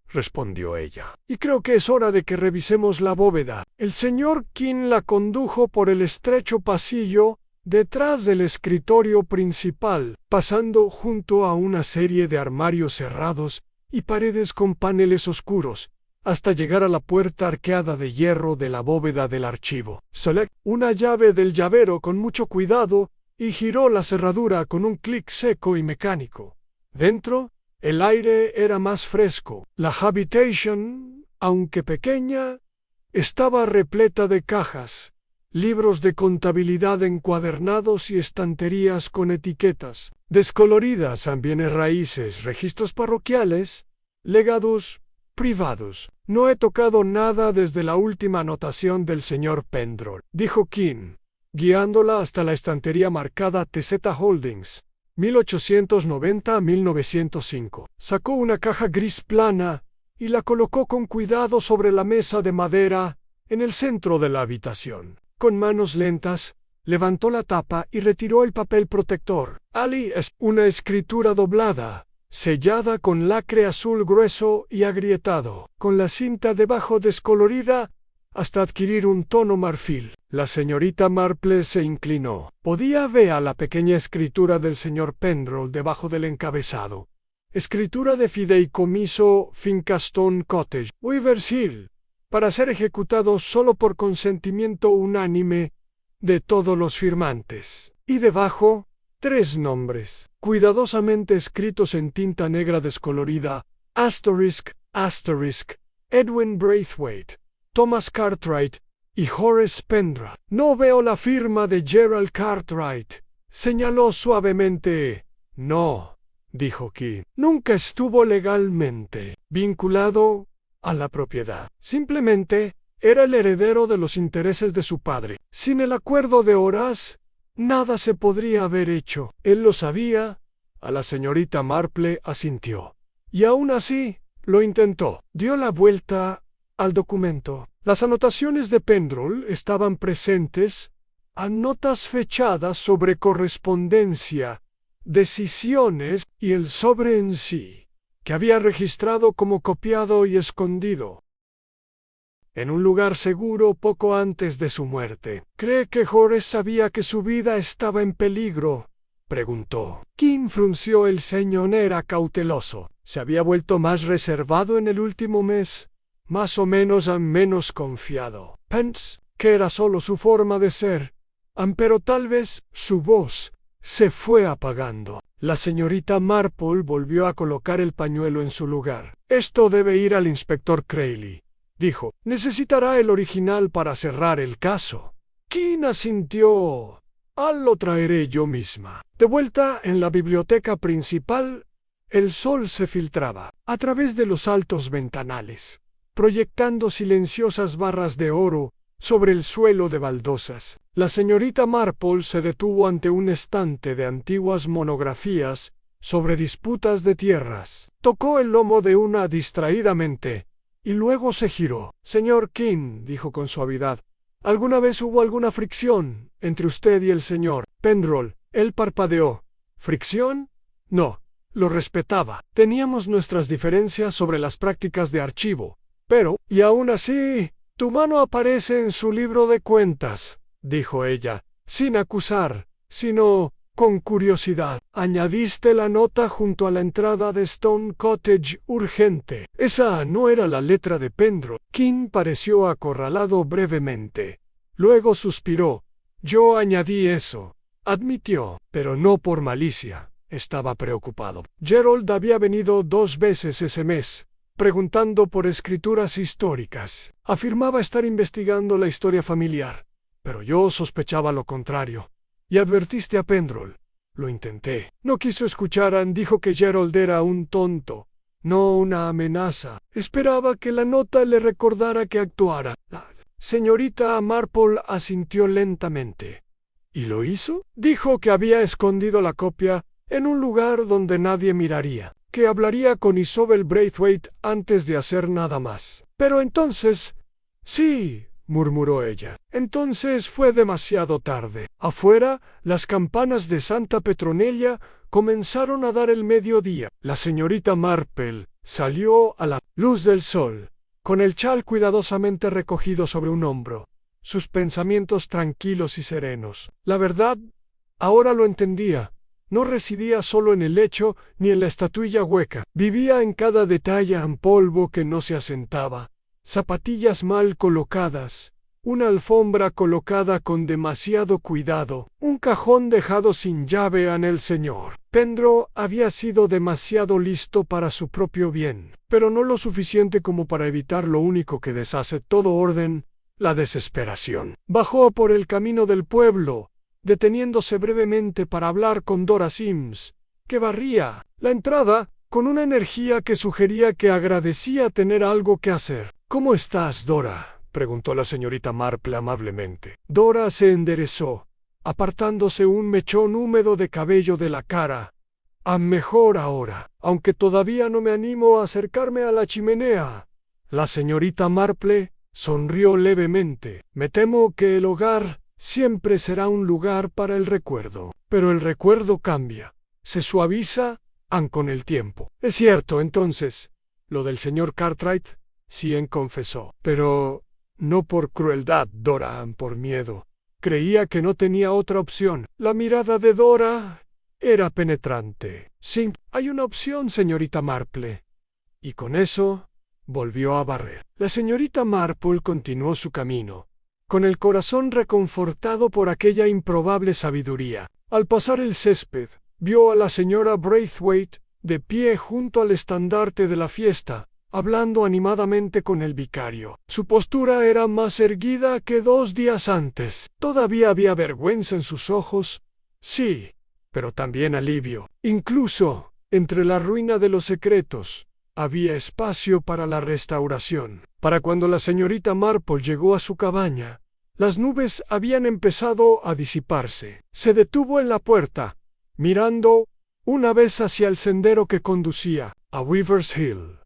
S1: respondió ella, y creo que es hora de que revisemos la bóveda. El señor King la condujo por el estrecho pasillo detrás del escritorio principal, pasando junto a una serie de armarios cerrados y paredes con paneles oscuros, hasta llegar a la puerta arqueada de hierro de la bóveda del archivo. Select una llave del llavero con mucho cuidado y giró la cerradura con un clic seco y mecánico. Dentro, el aire era más fresco. La habitation, aunque pequeña, estaba repleta de cajas, libros de contabilidad encuadernados y estanterías con etiquetas descoloridas, bienes raíces, registros parroquiales, legados privados. No he tocado nada desde la última anotación del señor Pendrell, dijo King, guiándola hasta la estantería marcada TZ Holdings, 1890 a 1905. Sacó una caja gris plana y la colocó con cuidado sobre la mesa de madera en el centro de la habitación. Con manos lentas, Levantó la tapa y retiró el papel protector. Ali es una escritura doblada, sellada con lacre azul grueso y agrietado, con la cinta debajo descolorida hasta adquirir un tono marfil. La señorita Marple se inclinó. Podía ver la pequeña escritura del señor Penrose debajo del encabezado. Escritura de fideicomiso Fincaston Cottage, Weavers Hill, para ser ejecutado solo por consentimiento unánime de todos los firmantes. Y debajo, 3 nombres, cuidadosamente escritos en tinta negra descolorida: Asterisk, Asterisk, Edwin Braithwaite, Thomas Cartwright y Horace Penrose. No veo la firma de Gerald Cartwright, señaló suavemente. No, dijo King. Nunca estuvo legalmente vinculado a la propiedad. Simplemente era el heredero de los intereses de su padre. Sin el acuerdo de Horace, nada se podría haber hecho. Él lo sabía. A la señorita Marple asintió. Y aún así, lo intentó. Dio la vuelta al documento. Las anotaciones de Penrose estaban presentes, a notas fechadas sobre correspondencia, decisiones y el sobre en sí, que había registrado como copiado y escondido en un lugar seguro poco antes de su muerte. ¿Cree que Horace sabía que su vida estaba en peligro?, preguntó. King frunció el ceño. Era cauteloso. Se había vuelto más reservado en el último mes, más o menos confiado. Pensé que era solo su forma de ser, pero tal vez su voz se fue apagando. La señorita Marple volvió a colocar el pañuelo en su lugar. Esto debe ir al inspector Crayley, dijo. Necesitará el original para cerrar el caso. King asintió. Lo traeré yo misma. De vuelta en la biblioteca principal, el sol se filtraba a través de los altos ventanales, proyectando silenciosas barras de oro sobre el suelo de baldosas. La señorita Marple se detuvo ante un estante de antiguas monografías sobre disputas de tierras. Tocó el lomo de una distraídamente y luego se giró. Señor King, dijo con suavidad, ¿alguna vez hubo alguna fricción entre usted y el señor Penrose? Él parpadeó. ¿Fricción? No, lo respetaba. Teníamos nuestras diferencias sobre las prácticas de archivo, pero, y aún así, tu mano aparece en su libro de cuentas, dijo ella, sin acusar, sino con curiosidad. Añadiste la nota junto a la entrada de Stone Cottage urgente. Esa no era la letra de Penrose. King pareció acorralado brevemente. Luego suspiró. Yo añadí eso, admitió, pero no por malicia. Estaba preocupado. Gerald había venido 2 veces ese mes, preguntando por escrituras históricas. Afirmaba estar investigando la historia familiar, pero yo sospechaba lo contrario. Y advertiste a Penrose. Lo intenté. No quiso escuchar. Dijo que Gerald era un tonto, no una amenaza. Esperaba que la nota le recordara que actuara. La señorita Marple asintió lentamente. ¿Y lo hizo? Dijo que había escondido la copia en un lugar donde nadie miraría, que hablaría con Isobel Braithwaite antes de hacer nada más. Pero entonces... Sí, murmuró ella. Entonces fue demasiado tarde. Afuera, las campanas de Santa Petronella comenzaron a dar el mediodía. La señorita Marple salió a la luz del sol, con el chal cuidadosamente recogido sobre un hombro, sus pensamientos tranquilos y serenos. La verdad, ahora lo entendía. No residía solo en el lecho ni en la estatuilla hueca. Vivía en cada detalle en polvo que no se asentaba. Zapatillas mal colocadas, una alfombra colocada con demasiado cuidado, un cajón dejado sin llave en el señor. Penrose había sido demasiado listo para su propio bien, pero no lo suficiente como para evitar lo único que deshace todo orden, la desesperación. Bajó por el camino del pueblo, deteniéndose brevemente para hablar con Dora Sims, que barría la entrada con una energía que sugería que agradecía tener algo que hacer. ¿Cómo estás, Dora?, preguntó la señorita Marple amablemente. Dora se enderezó, apartándose un mechón húmedo de cabello de la cara. Mejor ahora, aunque todavía no me animo a acercarme a la chimenea. La señorita Marple sonrió levemente. Me temo que el hogar siempre será un lugar para el recuerdo. Pero el recuerdo cambia, se suaviza, con el tiempo. Es cierto, entonces, lo del señor Cartwright, Cien confesó. Pero no por crueldad, Dora, por miedo. Creía que no tenía otra opción. La mirada de Dora era penetrante. Sí, hay una opción, señorita Marple. Y con eso volvió a barrer. La señorita Marple continuó su camino, con el corazón reconfortado por aquella improbable sabiduría. Al pasar el césped, vio a la señora Braithwaite de pie junto al estandarte de la fiesta, hablando animadamente con el vicario. Su postura era más erguida que 2 días antes. Todavía había vergüenza en sus ojos, sí, pero también alivio. Incluso, entre la ruina de los secretos, había espacio para la restauración. Para cuando la señorita Marple llegó a su cabaña, las nubes habían empezado a disiparse. Se detuvo en la puerta, mirando una vez hacia el sendero que conducía a Weaver's Hill.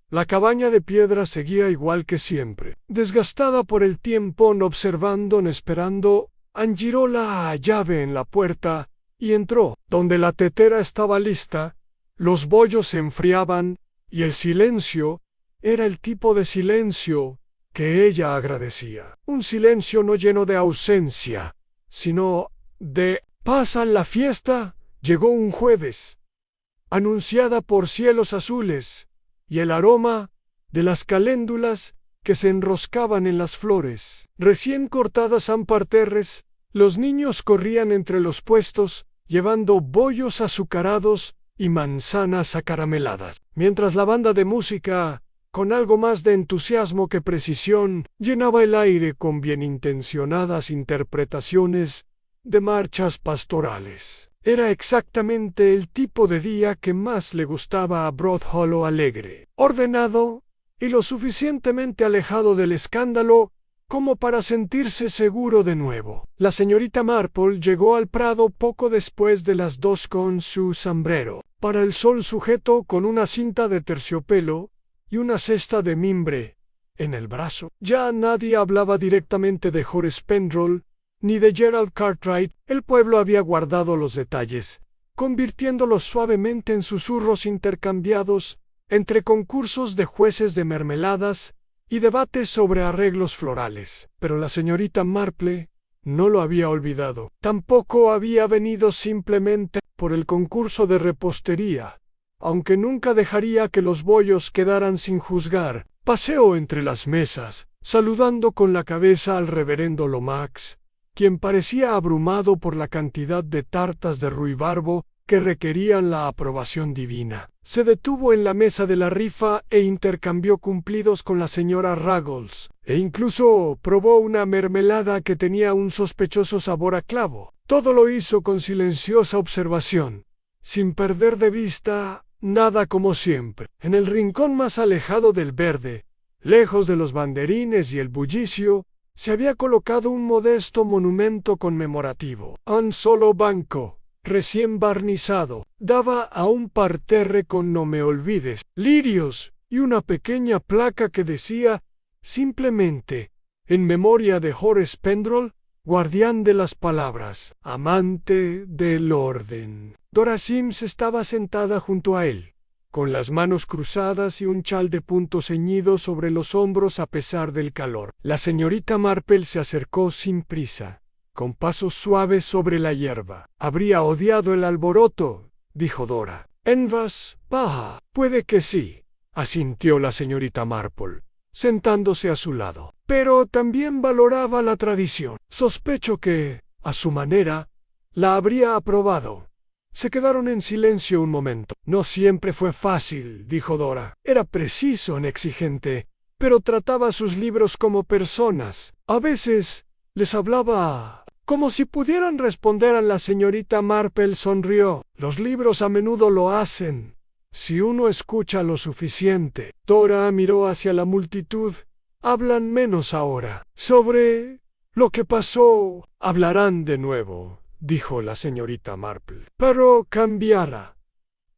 S1: La cabaña de piedra seguía igual que siempre, desgastada por el tiempo, no observando ni esperando. Giró la llave en la puerta y entró. Donde la tetera estaba lista, los bollos se enfriaban y el silencio era el tipo de silencio que ella agradecía. Un silencio no lleno de ausencia, sino de paz. La fiesta llegó un jueves, anunciada por cielos azules y el aroma de las caléndulas que se enroscaban en las flores recién cortadas en parterres. Los niños corrían entre los puestos, llevando bollos azucarados y manzanas acarameladas, mientras la banda de música, con algo más de entusiasmo que precisión, llenaba el aire con bienintencionadas interpretaciones de marchas pastorales. Era exactamente el tipo de día que más le gustaba a Broad Hollow: alegre, ordenado y lo suficientemente alejado del escándalo como para sentirse seguro de nuevo. La señorita Marple llegó al prado poco después de las 2 con su sombrero para el sol sujeto con una cinta de terciopelo y una cesta de mimbre en el brazo. Ya nadie hablaba directamente de Horace Penrose ni de Gerald Cartwright. El pueblo había guardado los detalles, convirtiéndolos suavemente en susurros intercambiados entre concursos de jueces de mermeladas y debates sobre arreglos florales. Pero la señorita Marple no lo había olvidado. Tampoco había venido simplemente por el concurso de repostería, aunque nunca dejaría que los bollos quedaran sin juzgar. Paseó entre las mesas, saludando con la cabeza al reverendo Lomax, quien parecía abrumado por la cantidad de tartas de ruibarbo que requerían la aprobación divina. Se detuvo en la mesa de la rifa e intercambió cumplidos con la señora Ruggles, e incluso probó una mermelada que tenía un sospechoso sabor a clavo. Todo lo hizo con silenciosa observación, sin perder de vista nada, como siempre. En el rincón más alejado del verde, lejos de los banderines y el bullicio, se había colocado un modesto monumento conmemorativo. Un solo banco, recién barnizado, daba a un parterre con "No me olvides", lirios y una pequeña placa que decía simplemente: en memoria de Horace Penrose, guardián de las palabras, amante del orden. Dora Sims estaba sentada junto a él, con las manos cruzadas y un chal de punto ceñido sobre los hombros a pesar del calor. La señorita Marple se acercó sin prisa, con pasos suaves sobre la hierba. «Habría odiado el alboroto», dijo Dora. «En voz baja». «Puede que sí», asintió la señorita Marple, sentándose a su lado. «Pero también valoraba la tradición. Sospecho que, a su manera, la habría aprobado». Se quedaron en silencio un momento. «No siempre fue fácil», dijo Dora. «Era preciso en exigente, pero trataba a sus libros como personas. A veces les hablaba como si pudieran responder». A la señorita Marple sonrió. «Los libros a menudo lo hacen, si uno escucha lo suficiente». Dora miró hacia la multitud. «Hablan menos ahora. Sobre lo que pasó hablarán de nuevo», dijo la señorita Marple. «Pero cambiará.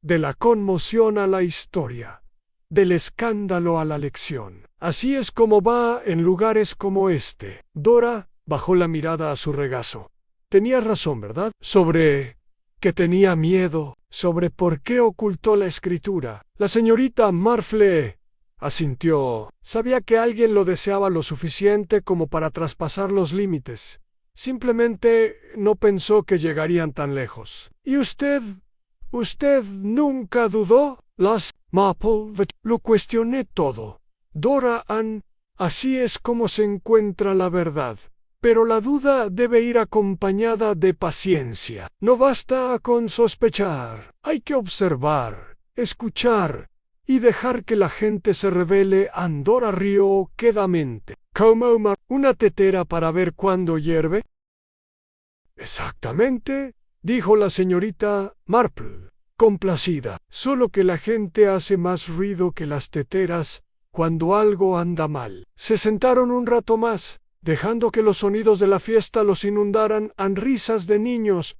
S1: De la conmoción a la historia, del escándalo a la lección. Así es como va en lugares como este». Dora bajó la mirada a su regazo. Tenía razón, ¿verdad? Sobre que tenía miedo, sobre por qué ocultó la escritura. La señorita Marple asintió. Sabía que alguien lo deseaba lo suficiente como para traspasar los límites. Simplemente no pensó que llegarían tan lejos. ¿Y usted nunca dudó? Las Marple, lo cuestioné todo. Dora Ann, así es como se encuentra la verdad. Pero la duda debe ir acompañada de paciencia. No basta con sospechar. Hay que observar, escuchar y dejar que la gente se revele. Dora rió quedamente. ¿Como una tetera para ver cuándo hierve? Exactamente, dijo la señorita Marple, complacida. Solo que la gente hace más ruido que las teteras cuando algo anda mal. Se sentaron un rato más, dejando que los sonidos de la fiesta los inundaran en risas de niños,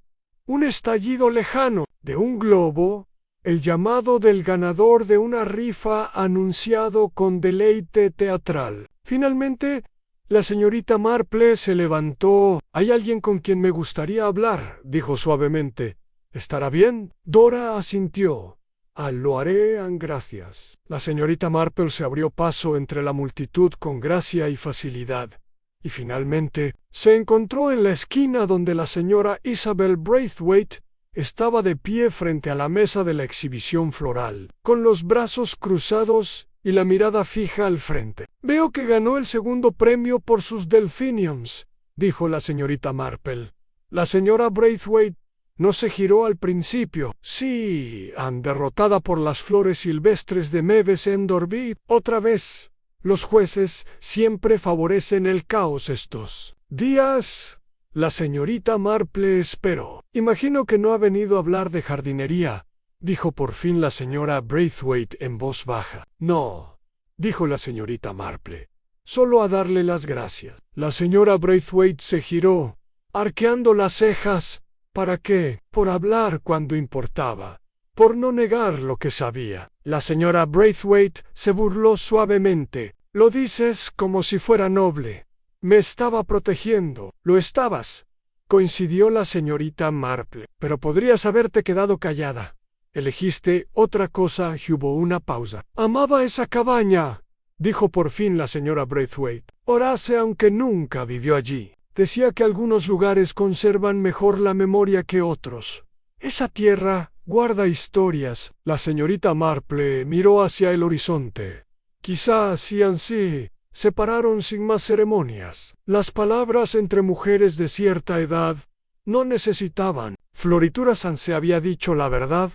S1: un estallido lejano de un globo, el llamado del ganador de una rifa anunciado con deleite teatral. Finalmente, la señorita Marple se levantó. «Hay alguien con quien me gustaría hablar», dijo suavemente. «¿Estará bien?» Dora asintió. «Lo haré, gracias». La señorita Marple se abrió paso entre la multitud con gracia y facilidad. Y finalmente se encontró en la esquina donde la señora Isabel Braithwaite estaba de pie frente a la mesa de la exhibición floral, con los brazos cruzados y la mirada fija al frente. «Veo que ganó el segundo premio por sus delphiniums», dijo la señorita Marple. La señora Braithwaite no se giró al principio. «Sí, derrotada por las flores silvestres de Meves Enderby. Otra vez. Los jueces siempre favorecen el caos estos días». La señorita Marple esperó. «Imagino que no ha venido a hablar de jardinería», dijo por fin la señora Braithwaite en voz baja. «No», dijo la señorita Marple, «solo a darle las gracias». La señora Braithwaite se giró, arqueando las cejas. ¿Para qué? Por hablar cuando importaba, por no negar lo que sabía. La señora Braithwaite se burló suavemente. «Lo dices como si fuera noble. Me estaba protegiendo». «Lo estabas», coincidió la señorita Marple, «pero podrías haberte quedado callada. Elegiste otra cosa». Hubo una pausa. «Amaba esa cabaña», dijo por fin la señora Braithwaite. «Horace, aunque nunca vivió allí, decía que algunos lugares conservan mejor la memoria que otros. Esa tierra guarda historias». La señorita Marple miró hacia el horizonte. «Quizás sí, se pararon sin más ceremonias. Las palabras entre mujeres de cierta edad no necesitaban florituras. Se había dicho la verdad.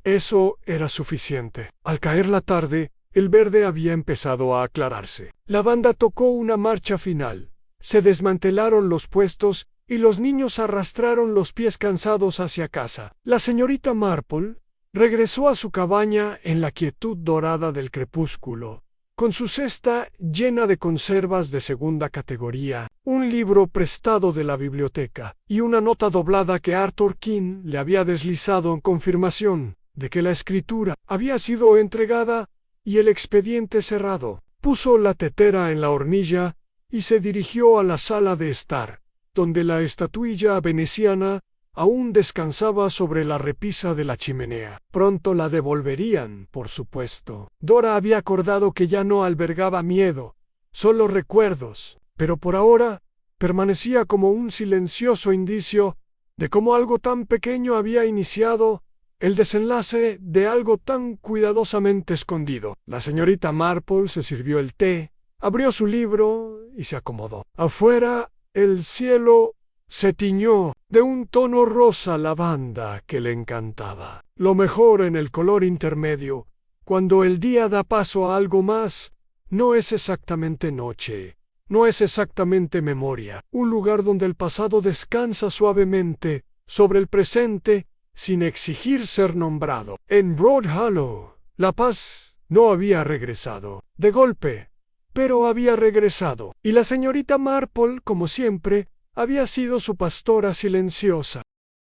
S1: Eso era suficiente». Al caer la tarde, el verde había empezado a aclararse. La banda tocó una marcha final. Se desmantelaron los puestos y los niños arrastraron los pies cansados hacia casa. La señorita Marple regresó a su cabaña en la quietud dorada del crepúsculo, con su cesta llena de conservas de segunda categoría, un libro prestado de la biblioteca y una nota doblada que Arthur King le había deslizado en confirmación de que la escritura había sido entregada y el expediente cerrado. Puso la tetera en la hornilla y se dirigió a la sala de estar, donde la estatuilla veneciana aún descansaba sobre la repisa de la chimenea. Pronto la devolverían, por supuesto. Dora había acordado que ya no albergaba miedo, solo recuerdos, pero por ahora permanecía como un silencioso indicio de cómo algo tan pequeño había iniciado el desenlace de algo tan cuidadosamente escondido. La señorita Marple se sirvió el té, abrió su libro y se acomodó. Afuera, el cielo se tiñó de un tono rosa lavanda que le encantaba. Lo mejor en el color intermedio, cuando el día da paso a algo más, no es exactamente noche, no es exactamente memoria, un lugar donde el pasado descansa suavemente sobre el presente sin exigir ser nombrado. En Broad Hollow, la paz no había regresado de golpe, pero había regresado, y la señorita Marple, como siempre, había sido su pastora silenciosa.